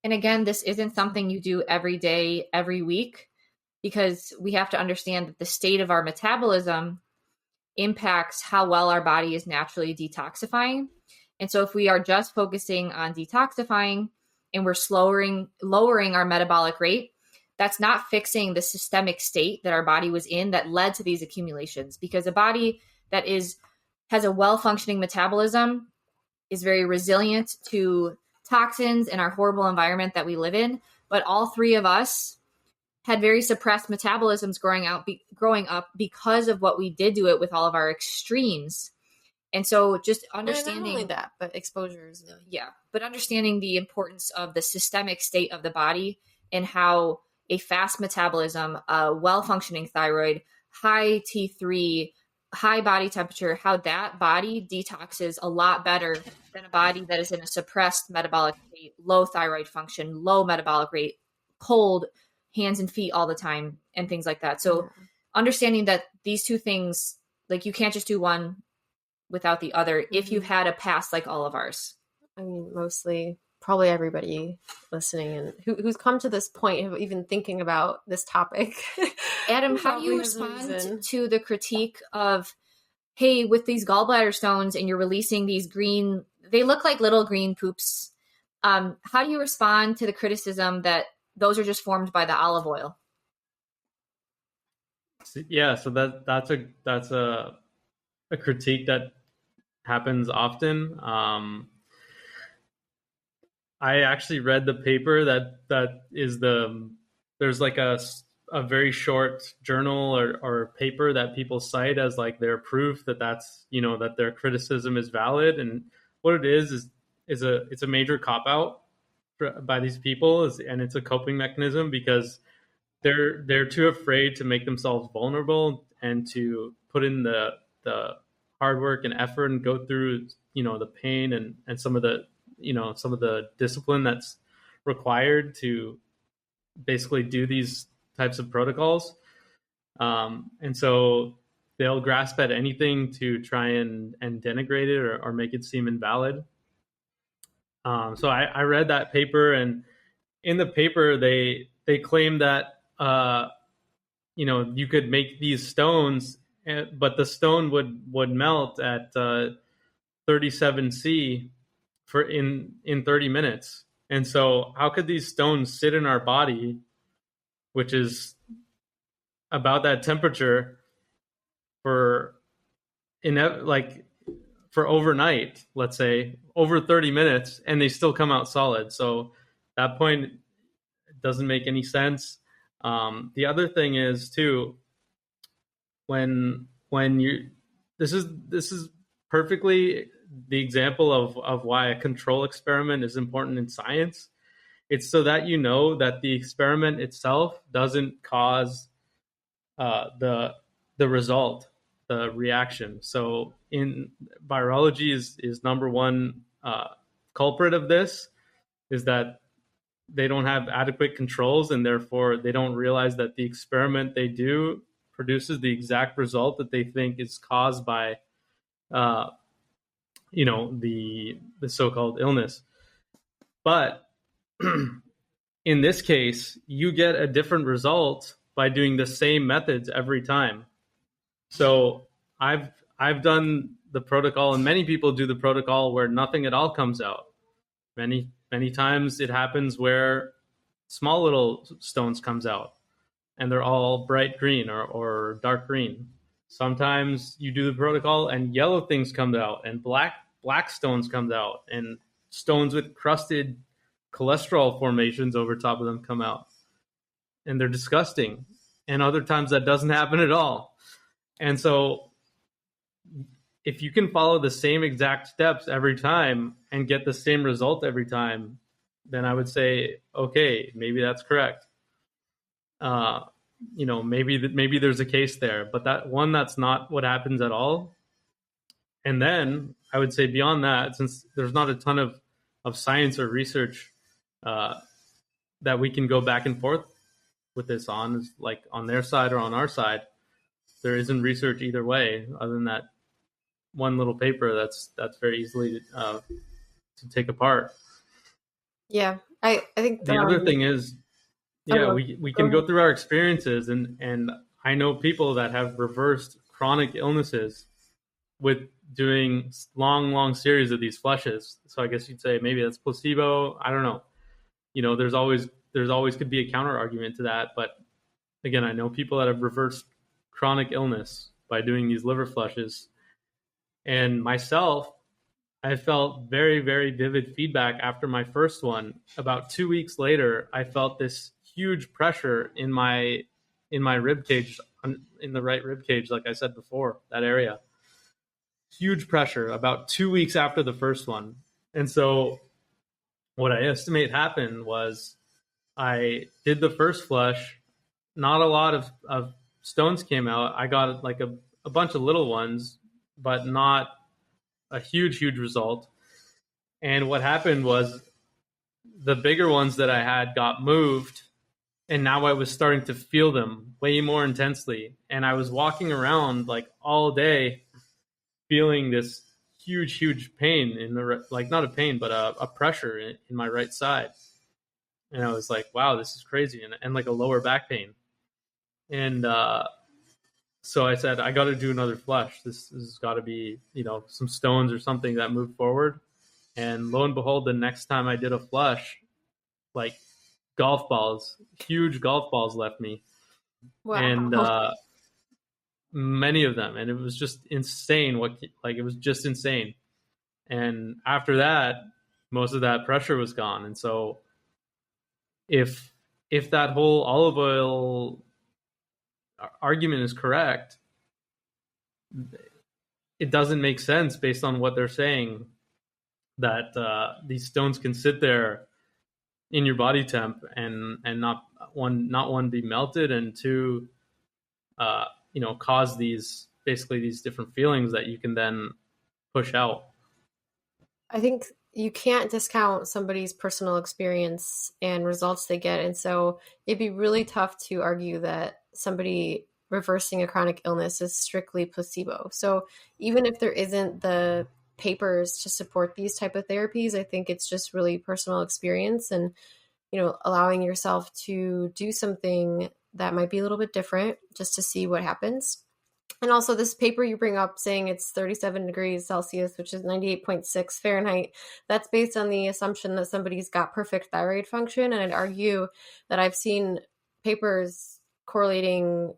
And again, this isn't something you do every day, every week, because we have to understand that the state of our metabolism impacts how well our body is naturally detoxifying. And so if we are just focusing on detoxifying and we're lowering our metabolic rate, that's not fixing the systemic state that our body was in that led to these accumulations. Because a body that has a well-functioning metabolism is very resilient to toxins and our horrible environment that we live in. But all three of us had very suppressed metabolisms growing up because of what we did to it with all of our extremes. And so just understanding, not only that, but exposures. Yeah. But understanding the importance of the systemic state of the body and how a fast metabolism, a well-functioning thyroid, high T3, high body temperature, how that body detoxes a lot better than a body that is in a suppressed metabolic state, low thyroid function, low metabolic rate, cold, hands and feet all the time, and things like that. So understanding that these two things, like you can't just do one without the other if you've had a past like all of ours. I mean, mostly probably everybody listening and who's come to this point of even thinking about this topic. Adam, how do you respond to the critique of, hey, with these gallbladder stones and you're releasing these green, they look like little green poops. How do you respond to the criticism that those are just formed by the olive oil? Yeah, so that's a critique that happens often. I actually read the paper that is there's like a very short journal or paper that people cite as like their proof that's that their criticism is valid, and what it is it's a major cop out by these people, and it's a coping mechanism because they're too afraid to make themselves vulnerable and to put in the hard work and effort and go through the pain and some of the discipline that's required to basically do these types of protocols. And so they'll grasp at anything to try and denigrate it or make it seem invalid. So I read that paper, and in the paper they claim that you could make these stones, but the stone would melt at 37 C for in 30 minutes. And so how could these stones sit in our body, which is about that temperature, for overnight, let's say over 30 minutes, and they still come out solid? So that point doesn't make any sense. The other thing is too, when you this is perfectly the example of why a control experiment is important in science. It's so that that the experiment itself doesn't cause the result, the reaction. So in virology is number one culprit of this, is that they don't have adequate controls, and therefore they don't realize that the experiment they do produces the exact result that they think is caused by the so-called illness. But in this case, you get a different result by doing the same methods every time. So I've done the protocol, and many people do the protocol where nothing at all comes out. Many times it happens where small little stones comes out, and they're all bright green or dark green. Sometimes you do the protocol and yellow things come out, and black stones comes out, and stones with crusted cholesterol formations over top of them come out, and they're disgusting. And other times that doesn't happen at all. And so if you can follow the same exact steps every time and get the same result every time, then I would say, okay, maybe that's correct. Maybe there's a case there, but that's not what happens at all. And then I would say beyond that, since there's not a ton of science or research that we can go back and forth with this on, like on their side or on our side, there isn't research either way, other than that one little paper that's very easily to take apart. Yeah, I think the other thing is, we can go through our experiences, and I know people that have reversed chronic illnesses with doing long series of these flushes. So I guess you'd say maybe that's placebo. I don't know. There's always could be a counter argument to that, but again, I know people that have reversed chronic illness by doing these liver flushes. And myself, I felt very, very vivid feedback after my first one. About 2 weeks later, I felt this huge pressure in my rib cage, in the right rib cage, like I said before, that area. Huge pressure about 2 weeks after the first one. And so what I estimate happened was I did the first flush. Not a lot of stones came out. I got like a bunch of little ones, but not a huge result. And what happened was the bigger ones that I had got moved, and now I was starting to feel them way more intensely. And I was walking around like all day feeling this huge pain in the, like not a pain, but a pressure in my right side. And I was like, wow, this is crazy. And like a lower back pain. And so I said, I got to do another flush. This has got to be, some stones or something that moved forward. And lo and behold, the next time I did a flush, like golf balls, huge golf balls left me. Wow. And many of them. And it was just insane. It was just insane. And after that, most of that pressure was gone. And so if that whole olive oil argument is correct, it doesn't make sense based on what they're saying that these stones can sit there in your body temp and not one be melted, and two cause these different feelings that you can then push out. I think you can't discount somebody's personal experience and results they get. And so it'd be really tough to argue that somebody reversing a chronic illness is strictly placebo. So even if there isn't the papers to support these type of therapies, I think it's just really personal experience and, allowing yourself to do something that might be a little bit different just to see what happens. And also this paper you bring up saying it's 37 degrees Celsius, which is 98.6 Fahrenheit, that's based on the assumption that somebody's got perfect thyroid function. And I'd argue that I've seen papers correlating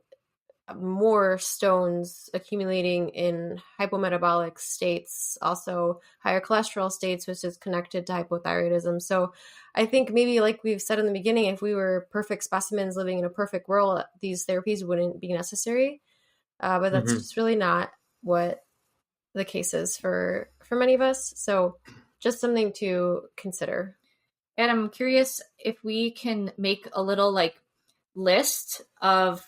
more stones accumulating in hypometabolic states, also higher cholesterol states, which is connected to hypothyroidism. So I think maybe, like we've said in the beginning, if we were perfect specimens living in a perfect world, these therapies wouldn't be necessary. But that's just really not what the case is for many of us. So just something to consider. And I'm curious if we can make a little list of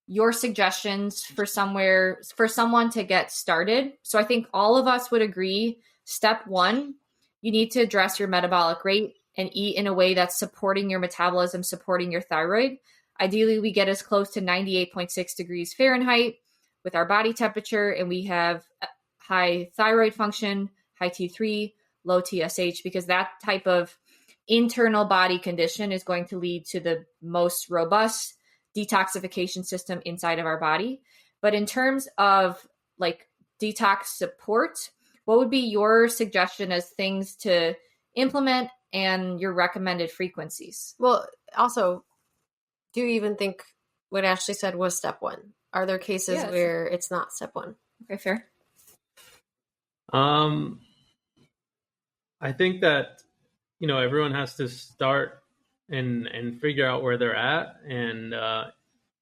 your suggestions for someone to get started. So I think all of us would agree, step 1, you need to address your metabolic rate and eat in a way that's supporting your metabolism, supporting your thyroid. Ideally, we get as close to 98.6 degrees Fahrenheit with our body temperature, and we have high thyroid function, high T3, low TSH, because that type of internal body condition is going to lead to the most robust detoxification system inside of our body. But in terms of like detox support, what would be your suggestion as things to implement and your recommended frequencies? Well, also, do you even think what Ashley said was step one? Are there cases where it's not step one? Okay, fair. I think that, everyone has to start and figure out where they're at. And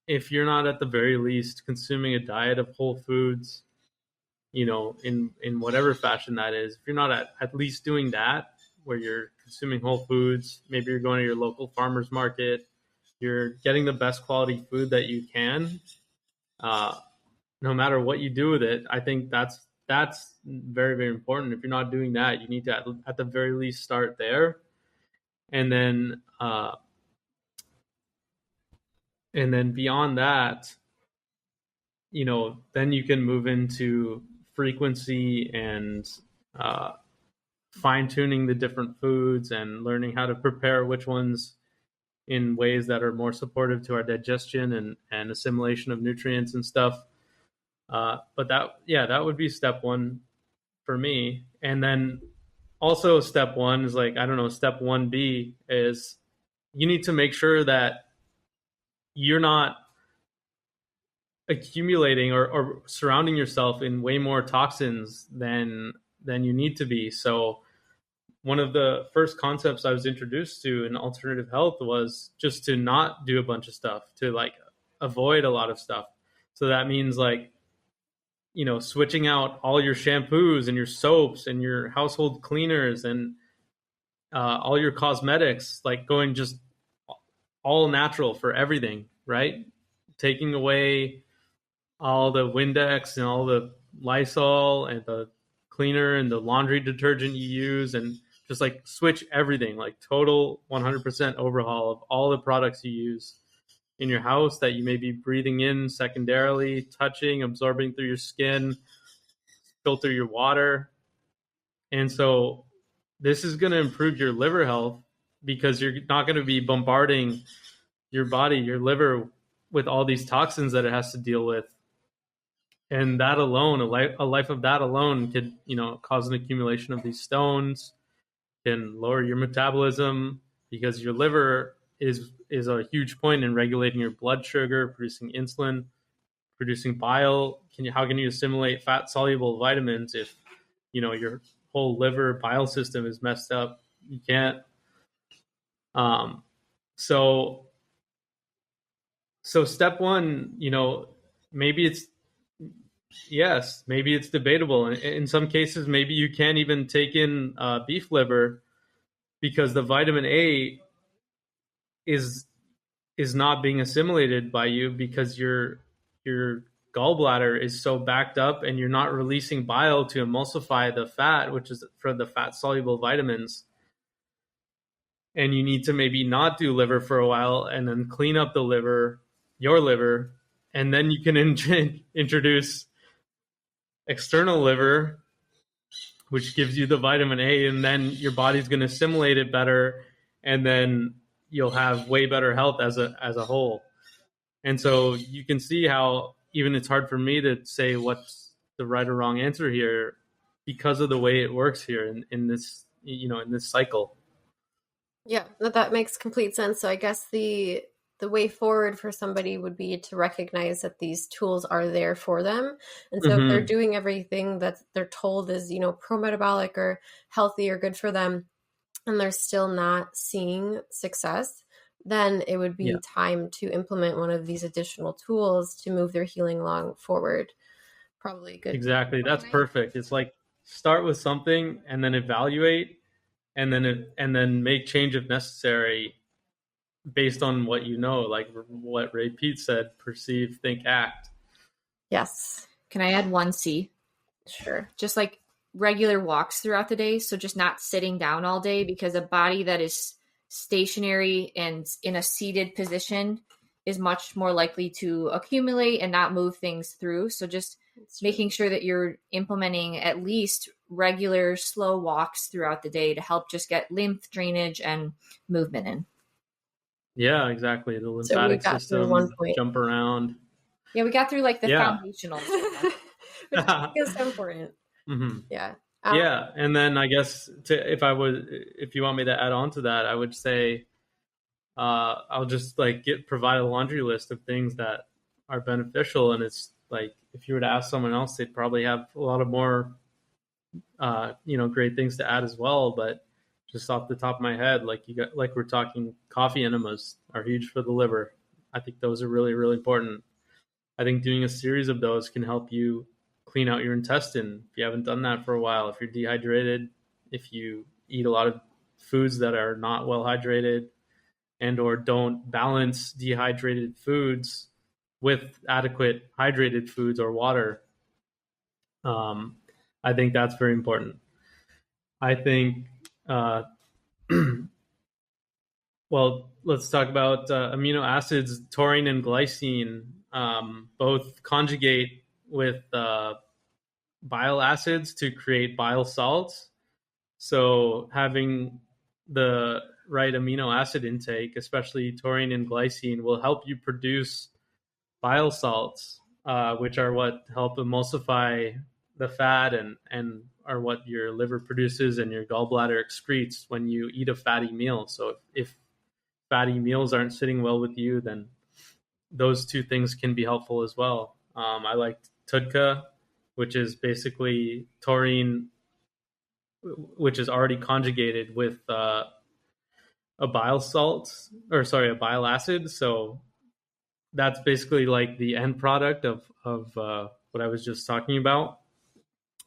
if you're not at the very least consuming a diet of whole foods, in whatever fashion that is, if you're not at least doing that, where you're consuming whole foods, maybe you're going to your local farmer's market, you're getting the best quality food that you can, no matter what you do with it, I think that's very, very important. If you're not doing that, you need to at the very least start there. And then beyond that, then you can move into frequency and fine tuning the different foods and learning how to prepare which ones in ways that are more supportive to our digestion and assimilation of nutrients and stuff. But that would be step one for me. And then also step one is step 1B is you need to make sure that you're not accumulating or surrounding yourself in way more toxins than you need to be. So one of the first concepts I was introduced to in alternative health was just to not do a bunch of stuff, to avoid a lot of stuff. So that means switching out all your shampoos and your soaps and your household cleaners and all your cosmetics, going just all natural for everything, right? Taking away all the Windex and all the Lysol and the cleaner and the laundry detergent you use, and just switch everything, total 100% overhaul of all the products you use in your house that you may be breathing in secondarily, touching, absorbing through your skin, filter your water. And so this is going to improve your liver health because you're not going to be bombarding your body, your liver, with all these toxins that it has to deal with. And that alone, a life of that alone could, cause an accumulation of these stones, can lower your metabolism because your liver is a huge point in regulating your blood sugar, producing insulin, producing bile. How can you assimilate fat soluble vitamins if your whole liver bile system is messed up? You can't. So step one, maybe it's debatable. In some cases, maybe you can't even take in beef liver because the vitamin A is not being assimilated by you because your gallbladder is so backed up and you're not releasing bile to emulsify the fat, which is for the fat soluble vitamins. And you need to maybe not do liver for a while and then clean up your liver, and then you can introduce external liver, which gives you the vitamin A, and then your body's going to assimilate it better, and then you'll have way better health as a whole. And so you can see how even it's hard for me to say what's the right or wrong answer here because of the way it works here in this cycle. Yeah, that makes complete sense. So I guess the way forward for somebody would be to recognize that these tools are there for them. And so if they're doing everything that they're told is, pro-metabolic or healthy or good for them, and they're still not seeing success, then it would be time to implement one of these additional tools to move their healing along forward. Probably good. Exactly. That's perfect. It's start with something and then evaluate and then make change if necessary based on what what Ray Pete said: perceive, think, act. Yes. Can I add 1C? Sure. Just regular walks throughout the day. So just not sitting down all day, because a body that is stationary and in a seated position is much more likely to accumulate and not move things through. So just making sure that you're implementing at least regular slow walks throughout the day to help just get lymph drainage and movement in. Yeah, exactly. The So we lymphatic got through one system, point. jump around. Yeah, we got through like the Yeah. foundational Which is so important. Mm-hmm. Yeah. Yeah, and then I guess if you want me to add on to that, I would say I'll just like provide a laundry list of things that are beneficial, and it's like if you were to ask someone else, they'd probably have a lot of more great things to add as well. But just off the top of my head, like we're talking, coffee enemas are huge for the liver. I think those are really, really important. I think doing a series of those can help you clean out your intestine if you haven't done that for a while. If you're dehydrated, if you eat a lot of foods that are not well hydrated and or don't balance dehydrated foods with adequate hydrated foods or water, I think that's very important. I think, well, let's talk about amino acids. Taurine and glycine both conjugate with bile acids to create bile salts. So having the right amino acid intake, especially taurine and glycine, will help you produce bile salts, which are what help emulsify the fat and are what your liver produces and your gallbladder excretes when you eat a fatty meal. So if fatty meals aren't sitting well with you, then those two things can be helpful as well. I like TUDCA, which is basically taurine, which is already conjugated with a bile salt, or sorry, a bile acid. So that's basically like the end product of what I was just talking about,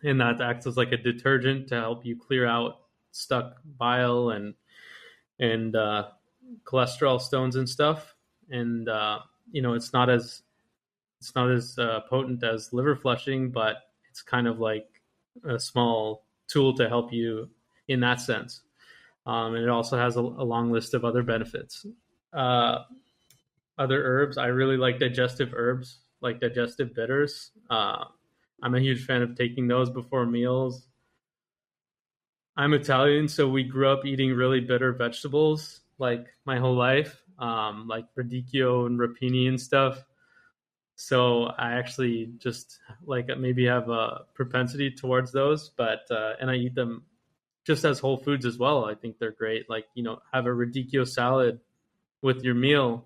and that acts as like a detergent to help you clear out stuck bile and cholesterol stones and stuff. And it's not as potent as liver flushing, but it's kind of like a small tool to help you in that sense. And it also has a long list of other benefits. Other herbs, I really like digestive herbs, like digestive bitters. I'm a huge fan of taking those before meals. I'm Italian, so we grew up eating really bitter vegetables like my whole life, like radicchio and rapini and stuff. So I actually just like maybe have a propensity towards those, but and I eat them just as whole foods as well. I think they're great. Like, have a radicchio salad with your meal,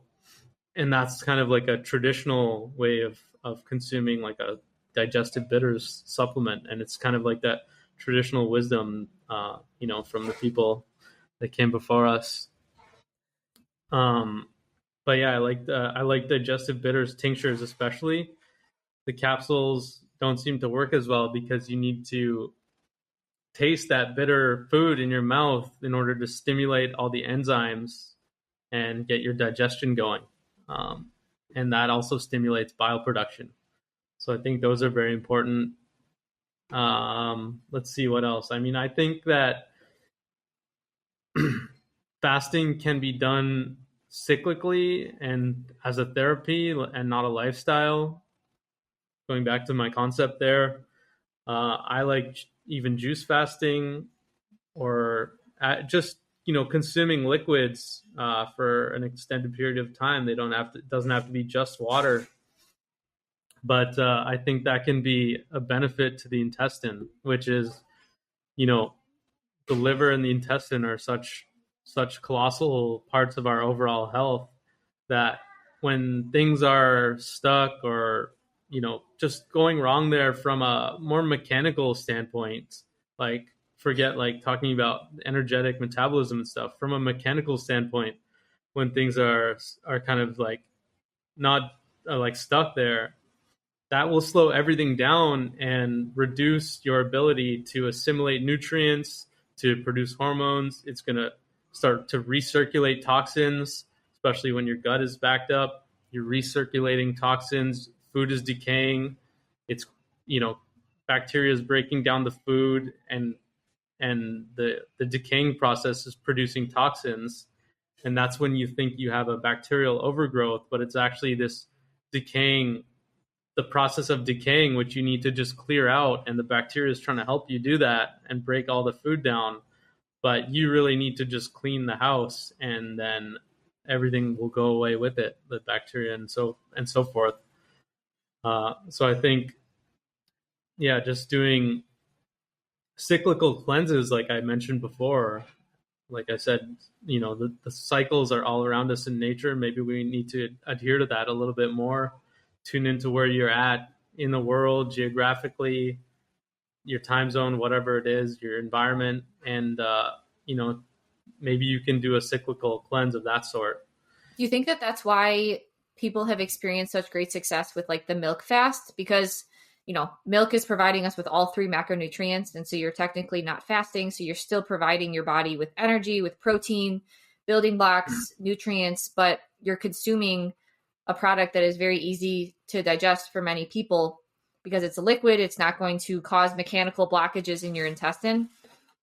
and that's kind of like a traditional way of consuming like a digestive bitters supplement, and it's kind of like that traditional wisdom, from the people that came before us. But yeah, I like digestive bitters tinctures, especially. The capsules don't seem to work as well because you need to taste that bitter food in your mouth in order to stimulate all the enzymes and get your digestion going. And that also stimulates bile production. So I think those are very important. Let's see what else. I mean, I think that fasting can be done cyclically and as a therapy and not a lifestyle. Going back to my concept there, I like even juice fasting or just consuming liquids for an extended period of time. It doesn't have to be just water, but I think that can be a benefit to the intestine, which is the liver and the intestine are such colossal parts of our overall health that when things are stuck or just going wrong there from a more mechanical standpoint, like forget like talking about energetic metabolism and stuff, from a mechanical standpoint, when things are kind of like not like stuck there, that will slow everything down and reduce your ability to assimilate nutrients, to produce hormones. It's going to start to recirculate toxins, especially when your gut is backed up. You're recirculating toxins, food is decaying. It's, bacteria is breaking down the food, and the decaying process is producing toxins. And that's when you think you have a bacterial overgrowth, but it's actually this decaying the process of decaying, which you need to just clear out, and the bacteria is trying to help you do that and break all the food down. But you really need to just clean the house, and then everything will go away with it, the bacteria and so forth. So I think, yeah, just doing cyclical cleanses, like I mentioned before, like I said, the cycles are all around us in nature. Maybe we need to adhere to that a little bit more, tune into where you're at in the world geographically, your time zone, whatever it is, your environment, and maybe you can do a cyclical cleanse of that sort. Do you think that that's why people have experienced such great success with like the milk fast? Because, milk is providing us with all 3 macronutrients. And so you're technically not fasting. So you're still providing your body with energy, with protein, building blocks, nutrients, but you're consuming a product that is very easy to digest for many people because it's a liquid. It's not going to cause mechanical blockages in your intestine.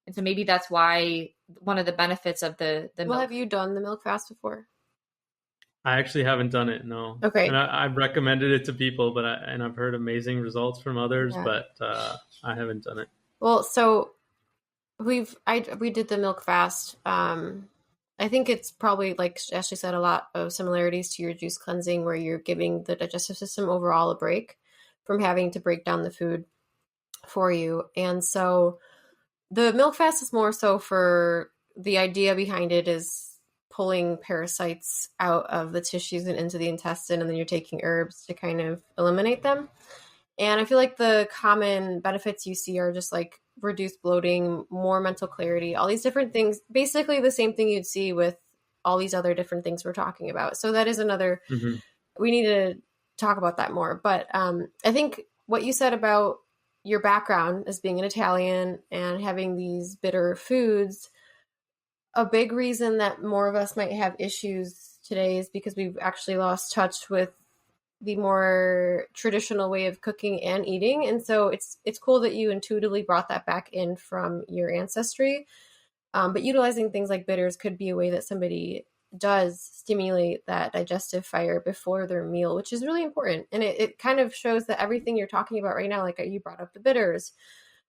And so maybe that's why one of the benefits of the milk. Well, have you done the milk fast before? I actually haven't done it, no. Okay. And I've recommended it to people, but I've heard amazing results from others, but I haven't done it. Well, so we did the milk fast. I think it's probably, like Ashley said, a lot of similarities to your juice cleansing, where you're giving the digestive system overall a break from having to break down the food for you. And so the milk fast is more so for the idea behind it is pulling parasites out of the tissues and into the intestine, and then you're taking herbs to kind of eliminate them. And I feel like the common benefits you see are just like reduced bloating, more mental clarity, all these different things, basically the same thing you'd see with all these other different things we're talking about. So that is another, we need to talk about that more. But I think what you said about your background as being an Italian and having these bitter foods, a big reason that more of us might have issues today is because we've actually lost touch with the more traditional way of cooking and eating. And so it's cool that you intuitively brought that back in from your ancestry. But utilizing things like bitters could be a way that somebody does stimulate that digestive fire before their meal, which is really important. And it kind of shows that everything you're talking about right now, like you brought up the bitters,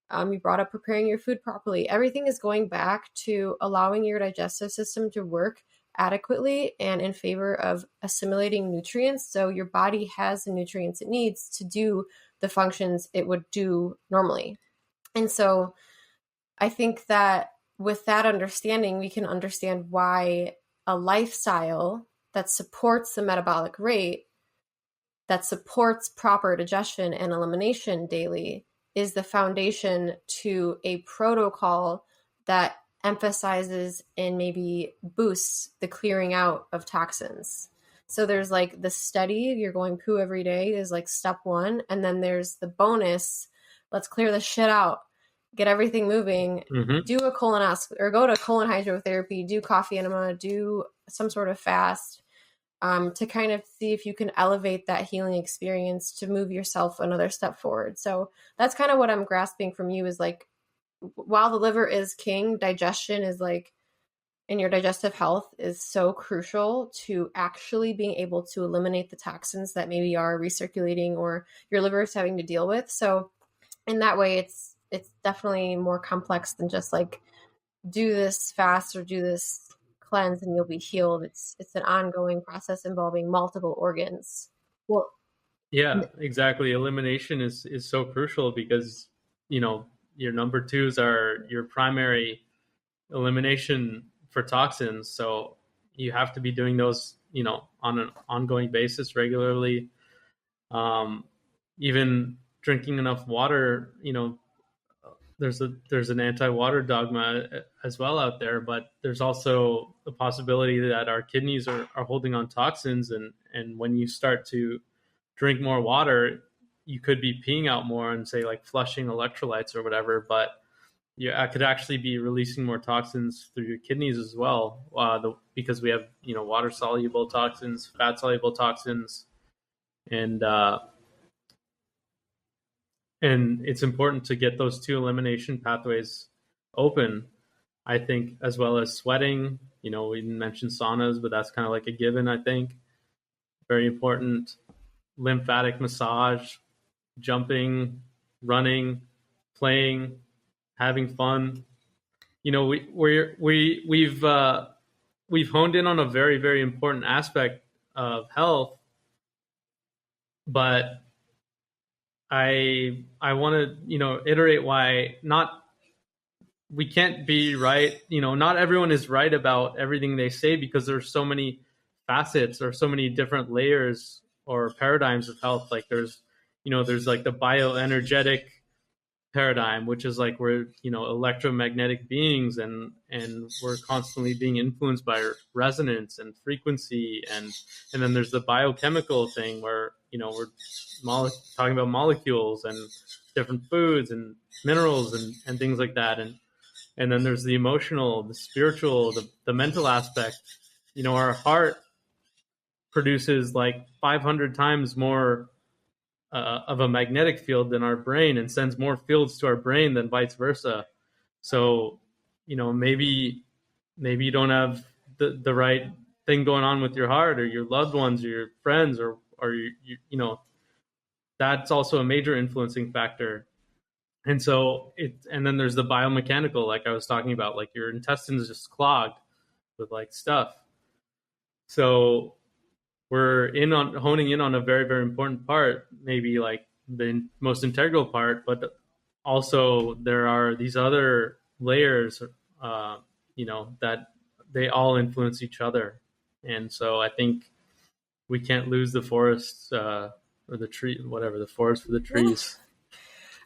you brought up preparing your food properly. Everything is going back to allowing your digestive system to work adequately and in favor of assimilating nutrients. So your body has the nutrients it needs to do the functions it would do normally. And so I think that with that understanding, we can understand why a lifestyle that supports the metabolic rate, that supports proper digestion and elimination daily, is the foundation to a protocol that emphasizes and maybe boosts the clearing out of toxins. So there's like the steady, you're going poo every day is like step 1. And then there's the bonus, let's clear the shit out, get everything moving, do a colonoscopy or go to colon hydrotherapy, do coffee enema, do some sort of fast, to kind of see if you can elevate that healing experience to move yourself another step forward. So that's kind of what I'm grasping from you is like, while the liver is king, digestion is like, and your digestive health is so crucial to actually being able to eliminate the toxins that maybe are recirculating or your liver is having to deal with. So in that way, it's definitely more complex than just like do this fast or do this cleanse and you'll be healed. It's an ongoing process involving multiple organs. Well, yeah, exactly. Elimination is so crucial because, your number 2s are your primary elimination for toxins. So you have to be doing those, on an ongoing basis regularly. Even drinking enough water, there's an anti-water dogma as well out there, but there's also the possibility that our kidneys are holding on toxins, and when you start to drink more water, you could be peeing out more and say like flushing electrolytes or whatever, but I could actually be releasing more toxins through your kidneys as well, because we have water soluble toxins, fat soluble toxins, and it's important to get those 2 elimination pathways open, I think, as well as sweating. We didn't mention saunas, but that's kind of like a given, I think. Very important. lymphatic massage, jumping, running, playing, having fun. You know, we've honed in on a very, very important aspect of health, but I want to, you know, iterate why not we can't be right. You know, not everyone is right about everything they say, because there's so many facets or so many different layers or paradigms of health. Like there's, you know, there's like the bioenergetic paradigm, which is like we're, you know, electromagnetic beings, and we're constantly being influenced by resonance and frequency, and then there's the biochemical thing where, you know, we're talking about molecules and different foods and minerals and things like that, and then there's the emotional, the spiritual, the mental aspect. You know, our heart produces like 500 times more of a magnetic field than our brain, and sends more fields to our brain than vice versa. So, you know, maybe you don't have the right thing going on with your heart or your loved ones or your friends, or you know, that's also a major influencing factor. And so and then there's the biomechanical, like I was talking about, like your intestines just clogged with like stuff. So we're honing in on a very, very important part, maybe like the most integral part, but also there are these other layers, you know, that they all influence each other. And so I think we can't lose the forest, or the tree, whatever, the forest for the trees.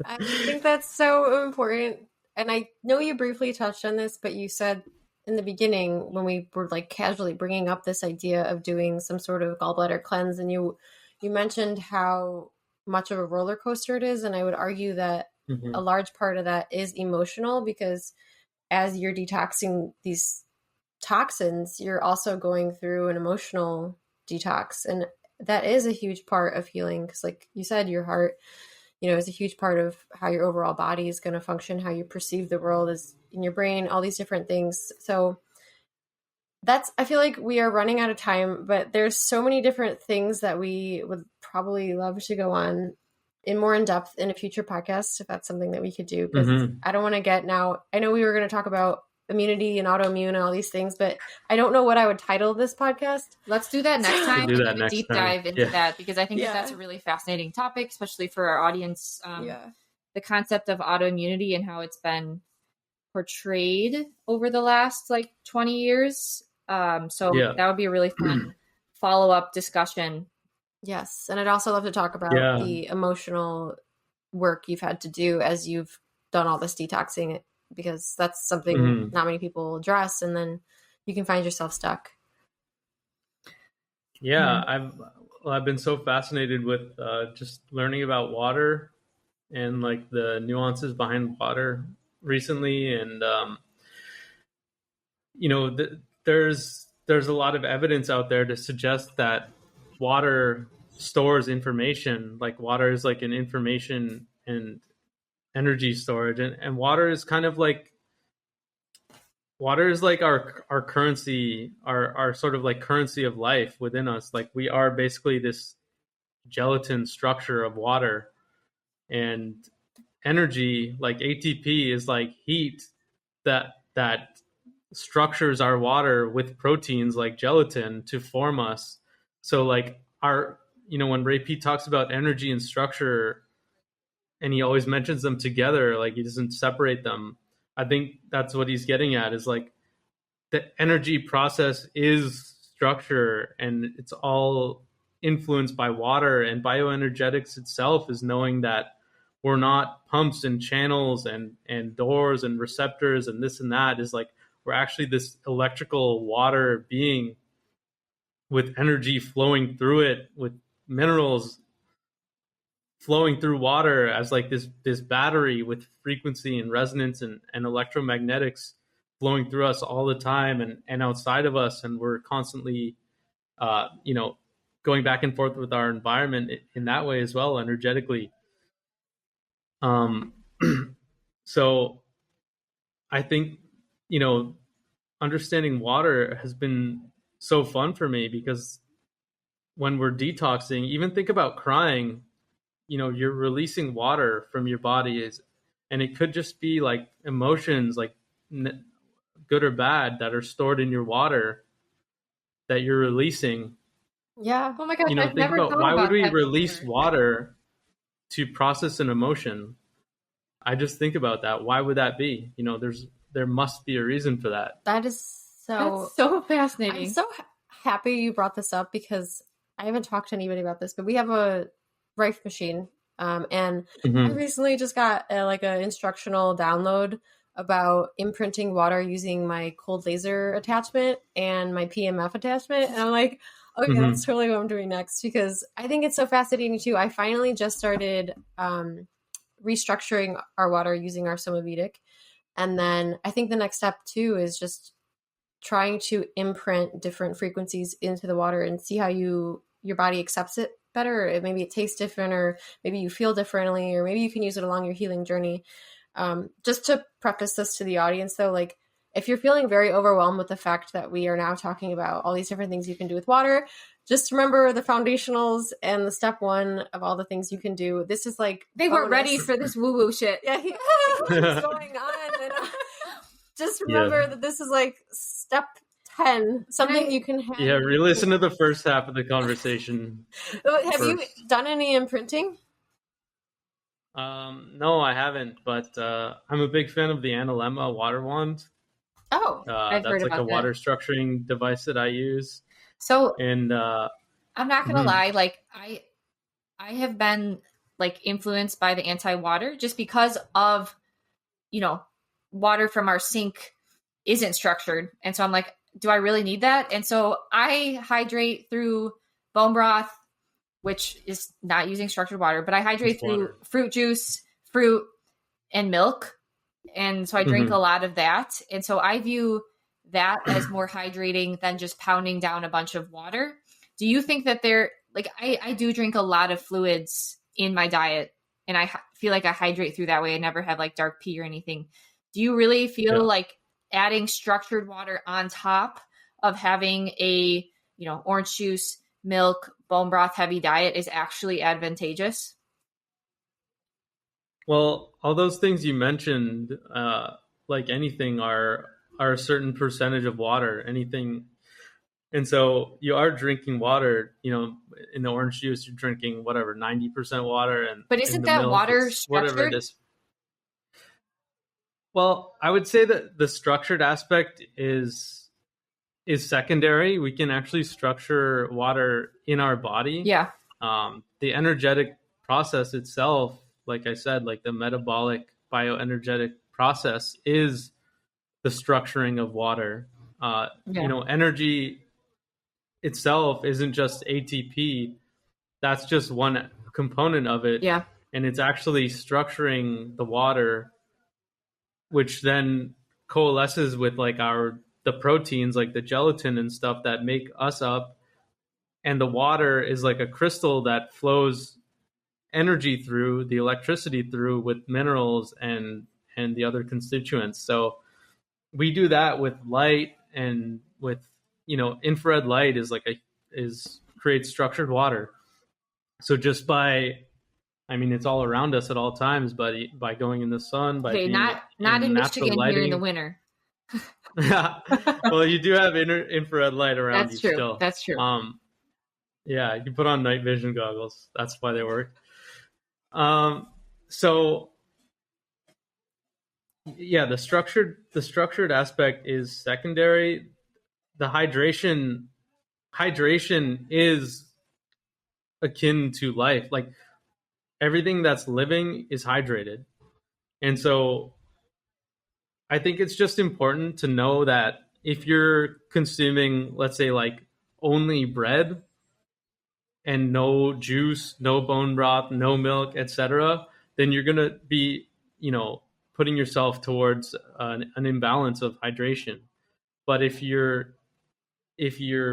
I think that's so important. And I know you briefly touched on this, but you said in the beginning when we were like casually bringing up this idea of doing some sort of gallbladder cleanse, and you mentioned how much of a roller coaster it is. And I would argue that Mm-hmm. a large part of that is emotional, because as you're detoxing these toxins, you're also going through an emotional detox. And that is a huge part of healing, because like you said, your heart, you know, is a huge part of how your overall body is going to function, how you perceive the world is in your brain, all these different things. So I feel like we are running out of time, but there's so many different things that we would probably love to go on in more in depth in a future podcast, if that's something that we could do. Because I don't want to get now, I know we were going to talk about immunity and autoimmune and all these things, but I don't know what I would title this podcast. Let's do that next time. Do that next deep time. Dive into that, because I think Yeah. that's a really fascinating topic, especially for our audience. Yeah. The concept of autoimmunity and how it's been portrayed over the last like 20 years. So Yeah. that would be a really fun follow-up discussion. Yes. And I'd also love to talk about Yeah. the emotional work you've had to do as you've done all this detoxing, because that's something not many people address, and then you can find yourself stuck. Yeah, I've been so fascinated with just learning about water and like the nuances behind water recently, and you know, there's a lot of evidence out there to suggest that water stores information. Like water is like an information and energy storage, and water is kind of like our currency, our sort of like currency of life within us. Like we are basically this gelatin structure of water, and energy like ATP is like heat that structures our water with proteins like gelatin to form us. So like our, you know, when Ray P talks about energy and structure, and he always mentions them together, like he doesn't separate them, I think that's what he's getting at, is like the energy process is structure, and it's all influenced by water. And bioenergetics itself is knowing that we're not pumps and channels and doors and receptors and this and that. Is like we're actually this electrical water being with energy flowing through it, with minerals flowing through water as like this battery with frequency and resonance and electromagnetics flowing through us all the time, and outside of us. And we're constantly you know, going back and forth with our environment in that way as well, energetically. So I think, you know, understanding water has been so fun for me, because when we're detoxing, even think about crying, you're releasing water from your body, and it could just be like emotions, like good or bad, that are stored in your water that you're releasing. Yeah. Oh my gosh, I've Think never about, thought why about would we that release before. water to process an emotion? I just think about that. Why would that be? There must be a reason for that. That is That's so I'm fascinating. so happy you brought this up, because I haven't talked to anybody about this, but we have a Rife machine. And I recently just got an instructional download about imprinting water using my cold laser attachment and my PMF attachment. And I'm like, okay, that's totally what I'm doing next, because I think it's so fascinating too. I finally just started restructuring our water using our Somavedic. And then I think the next step too is just trying to imprint different frequencies into the water and see how your body accepts it better. Maybe it tastes different, or maybe you feel differently, or maybe you can use it along your healing journey. Just to preface this to the audience though, like if you're feeling very overwhelmed with the fact that we are now talking about all these different things you can do with water, just remember the foundationals and the step one of all the things you can do. This is like They weren't ready for this woo-woo shit. Yeah, what's going on? And, just remember that this is like step 10, something you can have. Yeah, re-listen to the first half of the conversation. Have you done any imprinting? No, I haven't, but I'm a big fan of the Analemma water wand. Oh, I've heard that's like about a water structuring device that I use. So, and I'm not gonna lie, like I have been like influenced by the anti-water just because of, water from our sink isn't structured. And so I'm like, do I really need that? And so I hydrate through bone broth, which is not using structured water, but I hydrate through fruit juice, fruit, and milk. And so I drink a lot of that. And so I view that as more hydrating than just pounding down a bunch of water. Do you think that I do drink a lot of fluids in my diet, and I feel like I hydrate through that way. I never have like dark pee or anything. Do you really feel like adding structured water on top of having a, orange juice, milk, bone broth heavy diet is actually advantageous? Well, all those things you mentioned, like anything, are a certain percentage of water. Anything, and so you are drinking water. In the orange juice, you're drinking 90% water, and but isn't in the that milk, water structured? Whatever it is. Well, I would say that the structured aspect is secondary. We can actually structure water in our body. Yeah. The energetic process itself, like I said, like the metabolic bioenergetic process, is the structuring of water. Energy itself isn't just ATP. That's just one component of it. Yeah. And it's actually structuring the water, which then coalesces with like the proteins, like the gelatin and stuff that make us up. And the water is like a crystal that flows energy through, the electricity through, with minerals and the other constituents. So we do that with light, and with infrared light creates structured water. So just it's all around us at all times, but by going in the sun, by being not in Michigan lighting, here in the winter. Well, you do have infrared light around. That's true. Still. That's true. Yeah, you can put on night vision goggles. That's why they work. So yeah, the structured aspect is secondary. The hydration is akin to life. Like everything that's living is hydrated. And so I think it's just important to know that if you're consuming, let's say, like only bread and no juice, no bone broth, no milk, etc., then you're going to be, putting yourself towards an imbalance of hydration. But if you're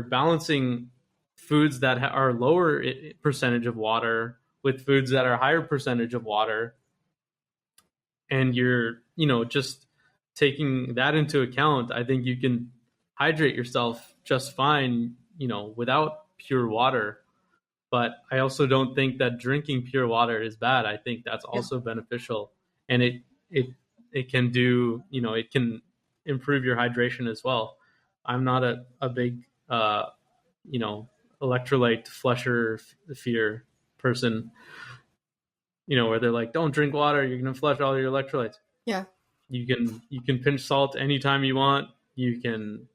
balancing foods that are lower percentage of water with foods that are higher percentage of water, and you're just taking that into account, I think you can hydrate yourself just fine, without pure water. But I also don't think that drinking pure water is bad. I think that's also beneficial, and it can do, it can improve your hydration as well. I'm not a big electrolyte flusher fear person, where they're like, don't drink water, you're going to flush all your electrolytes. Yeah. You can pinch salt anytime you want. You can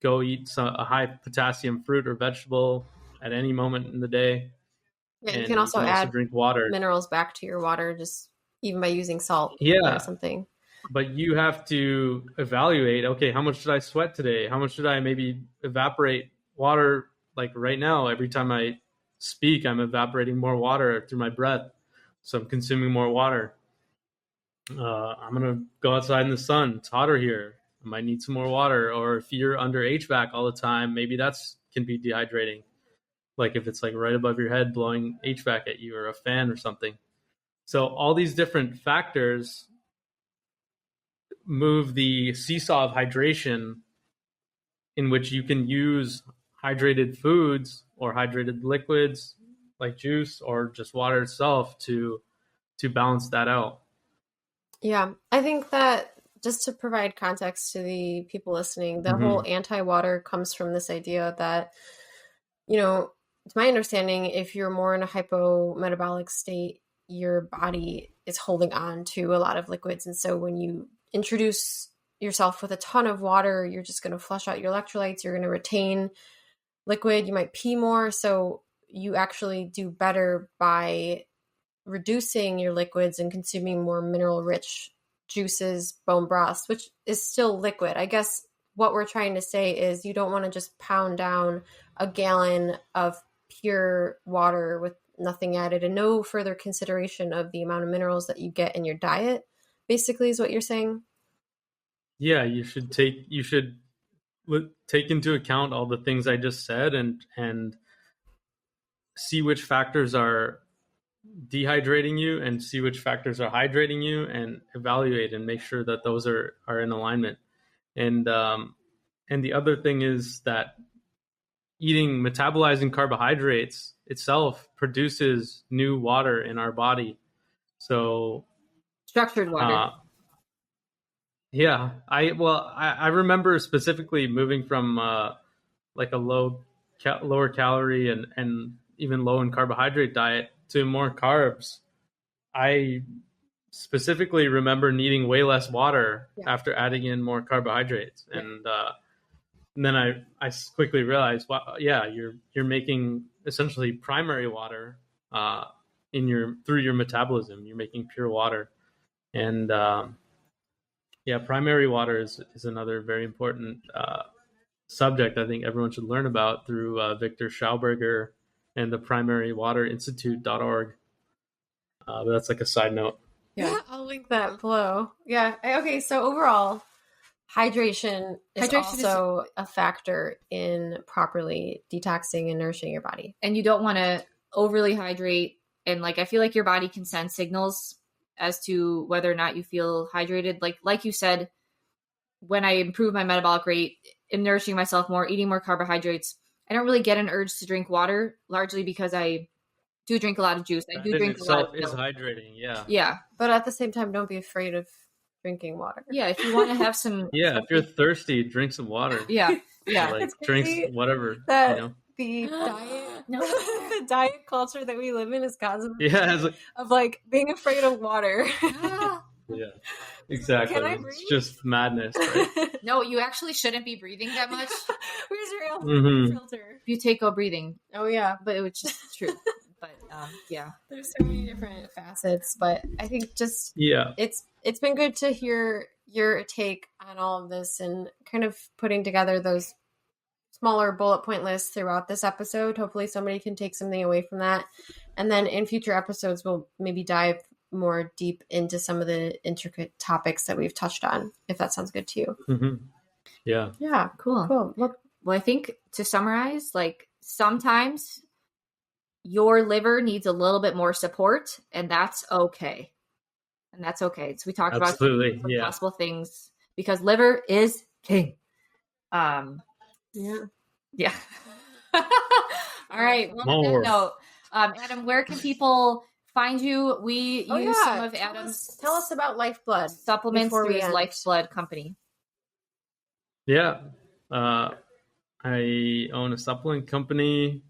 go eat a high potassium fruit or vegetable at any moment in the day. Yeah, and you can also add drink water minerals back to your water just even by using salt Yeah. or something. But you have to evaluate, okay, how much did I sweat today? How much did I maybe evaporate water? Like right now, every time I speak, I'm evaporating more water through my breath. So I'm consuming more water. I'm going to go outside in the sun. It's hotter here. I might need some more water. Or if you're under HVAC all the time, maybe that's can be dehydrating. Like if it's like right above your head blowing HVAC at you or a fan or something. So all these different factors move the seesaw of hydration, in which you can use hydrated foods or hydrated liquids like juice or just water itself to balance that out. Yeah, I think that just to provide context to the people listening, the whole anti-water comes from this idea that, it's my understanding, if you're more in a hypometabolic state, your body is holding on to a lot of liquids. And so when you introduce yourself with a ton of water, you're just going to flush out your electrolytes. You're going to retain liquid. You might pee more. So you actually do better by reducing your liquids and consuming more mineral-rich juices, bone broths, which is still liquid. I guess what we're trying to say is you don't want to just pound down a gallon of pure water with nothing added and no further consideration of the amount of minerals that you get in your diet, basically, is what you're saying. Yeah, you should take into account all the things I just said and see which factors are dehydrating you and see which factors are hydrating you and evaluate and make sure that those are in alignment. And the other thing is that metabolizing carbohydrates itself produces new water in our body. So structured water. Yeah, I remember specifically moving from like a lower calorie and even low in carbohydrate diet to more carbs. I specifically remember needing way less water after adding in more carbohydrates, and then I quickly realized, wow, yeah, you're making essentially primary water through your metabolism. You're making pure water, and primary water is another very important subject I think everyone should learn about through Victor Schauberger and the primarywaterinstitute.org. But that's like a side note. Yeah, I'll link that below. Yeah. Okay. So overall, hydration is also a factor in properly detoxing and nourishing your body. And you don't want to overly hydrate. And I feel like your body can send signals as to whether or not you feel hydrated. Like you said, when I improve my metabolic rate, am nourishing myself more, eating more carbohydrates, I don't really get an urge to drink water, largely because I do drink a lot of juice. I do drink a lot of milk. Is hydrating, yeah. Yeah. But at the same time, don't be afraid of drinking water. Yeah, if you want to have some... Yeah, if you're thirsty, drink some water. Yeah, yeah. Drink whatever, The diet, the diet culture that we live in is causing of being afraid of water. Yeah, exactly. It's just madness, right? No, you actually shouldn't be breathing that much. Where's your filter? Buteyko breathing. Oh yeah, but it was just true. But yeah, there's so many different facets. But I think it's been good to hear your take on all of this and kind of putting together those smaller bullet point lists throughout this episode. Hopefully somebody can take something away from that. And then in future episodes, we'll maybe dive more deep into some of the intricate topics that we've touched on, if that sounds good to you. Mm-hmm. Yeah. Yeah. Cool. Well, I think to summarize, sometimes your liver needs a little bit more support, and that's okay. So we talked about possible things because liver is king. Yeah. Yeah. All right. Well, on More. that note, Adam, where can people find you? We use some of Adam's. Tell us about LifeBlud supplements through his LifeBlud company. Yeah. I own a supplement company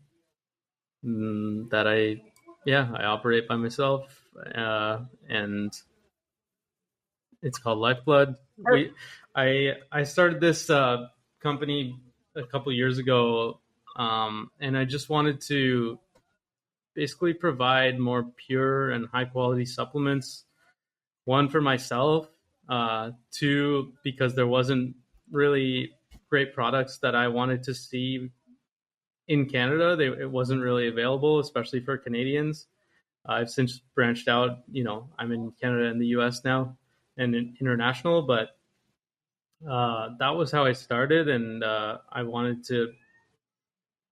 that I operate by myself, and it's called LifeBlud. I started this company a couple years ago, and I just wanted to basically provide more pure and high quality supplements. One, for myself, two, because there wasn't really great products that I wanted to see in Canada. It wasn't really available, especially for Canadians. I've since branched out. I'm in Canada and the US now and international, but that was how I started. And I wanted to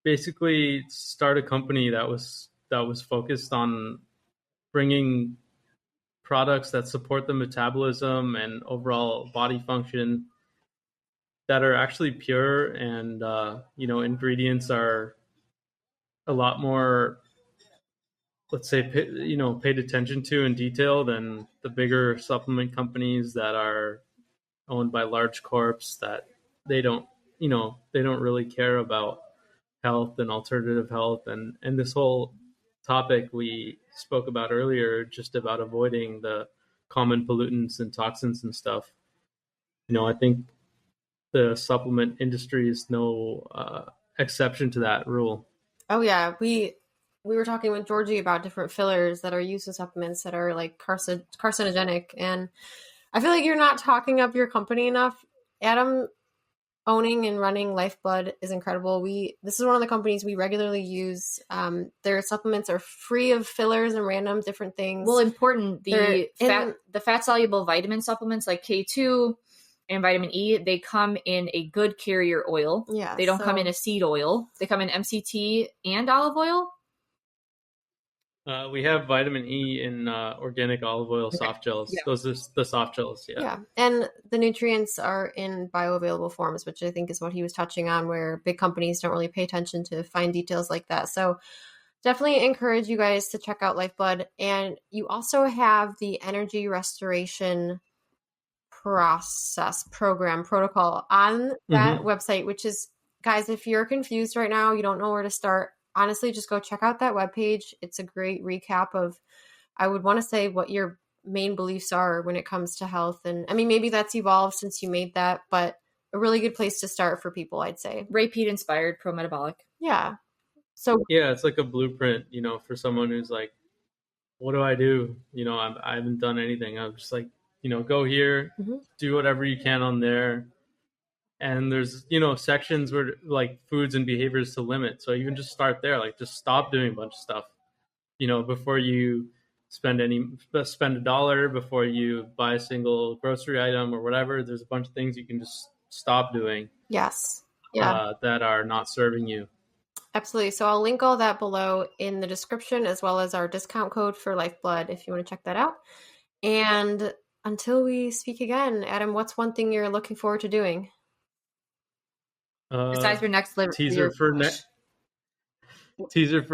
basically start a company that was focused on bringing products that support the metabolism and overall body function that are actually pure, and ingredients are a lot more, let's say, paid attention to in detail than the bigger supplement companies that are owned by large corps that they don't really care about health and alternative health, and this whole topic we spoke about earlier, just about avoiding the common pollutants and toxins and stuff. I think the supplement industry is no exception to that rule. Oh yeah, we were talking with Georgie about different fillers that are used in supplements that are like carcinogenic, and I feel like you're not talking up your company enough. Adam, owning and running LifeBlud is incredible. This is one of the companies we regularly use. Their supplements are free of fillers and random different things. Well, important, the fat soluble vitamin supplements like K2 and vitamin E, they come in a good carrier oil. Yeah, they don't come in a seed oil. They come in MCT and olive oil. We have vitamin E in organic olive oil soft gels. Yeah. Those are the soft gels. Yeah. And the nutrients are in bioavailable forms, which I think is what he was touching on, where big companies don't really pay attention to fine details like that. So definitely encourage you guys to check out LifeBlud. And you also have the energy restoration protocol on that website, which is, guys, if you're confused right now, you don't know where to start, honestly, just go check out that webpage. It's a great recap of, I would want to say, what your main beliefs are when it comes to health. And I mean, maybe that's evolved since you made that, but a really good place to start for people, I'd say. Ray Peat inspired, pro-metabolic. Yeah. So yeah, it's like a blueprint, for someone who's like, what do I do? I haven't done anything. I'm just like, go here, do whatever you can on there. And there's, sections where like foods and behaviors to limit. So even just start there, like just stop doing a bunch of stuff, before you spend $1, before you buy a single grocery item or whatever. There's a bunch of things you can just stop doing. Yes. Yeah. That are not serving you. Absolutely. So I'll link all that below in the description, as well as our discount code for LifeBlud if you want to check that out. And until we speak again, Adam, what's one thing you're looking forward to doing? Besides your next teaser for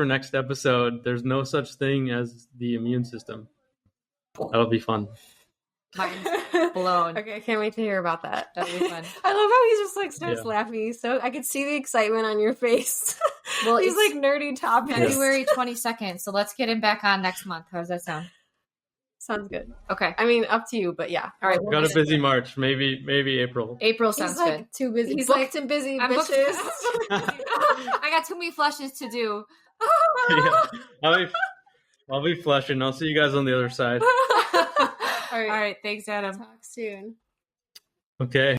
next episode, there's no such thing as the immune system. That'll be fun. Mine's blown. Okay, I can't wait to hear about that. That'll be fun. I love how he just like starts laughing. So I could see the excitement on your face. Well, he's like nerdy topic. February 22nd. So let's get him back on next month. How does that sound? Sounds good. Okay. I mean, up to you, but yeah. All right. Got a busy March. Maybe April. April sounds good. Like, too busy. He's booked and busy, bitches. I got too many flushes to do. Yeah. I'll be flushing. I'll see you guys on the other side. All right. Thanks, Adam. Talk soon. Okay.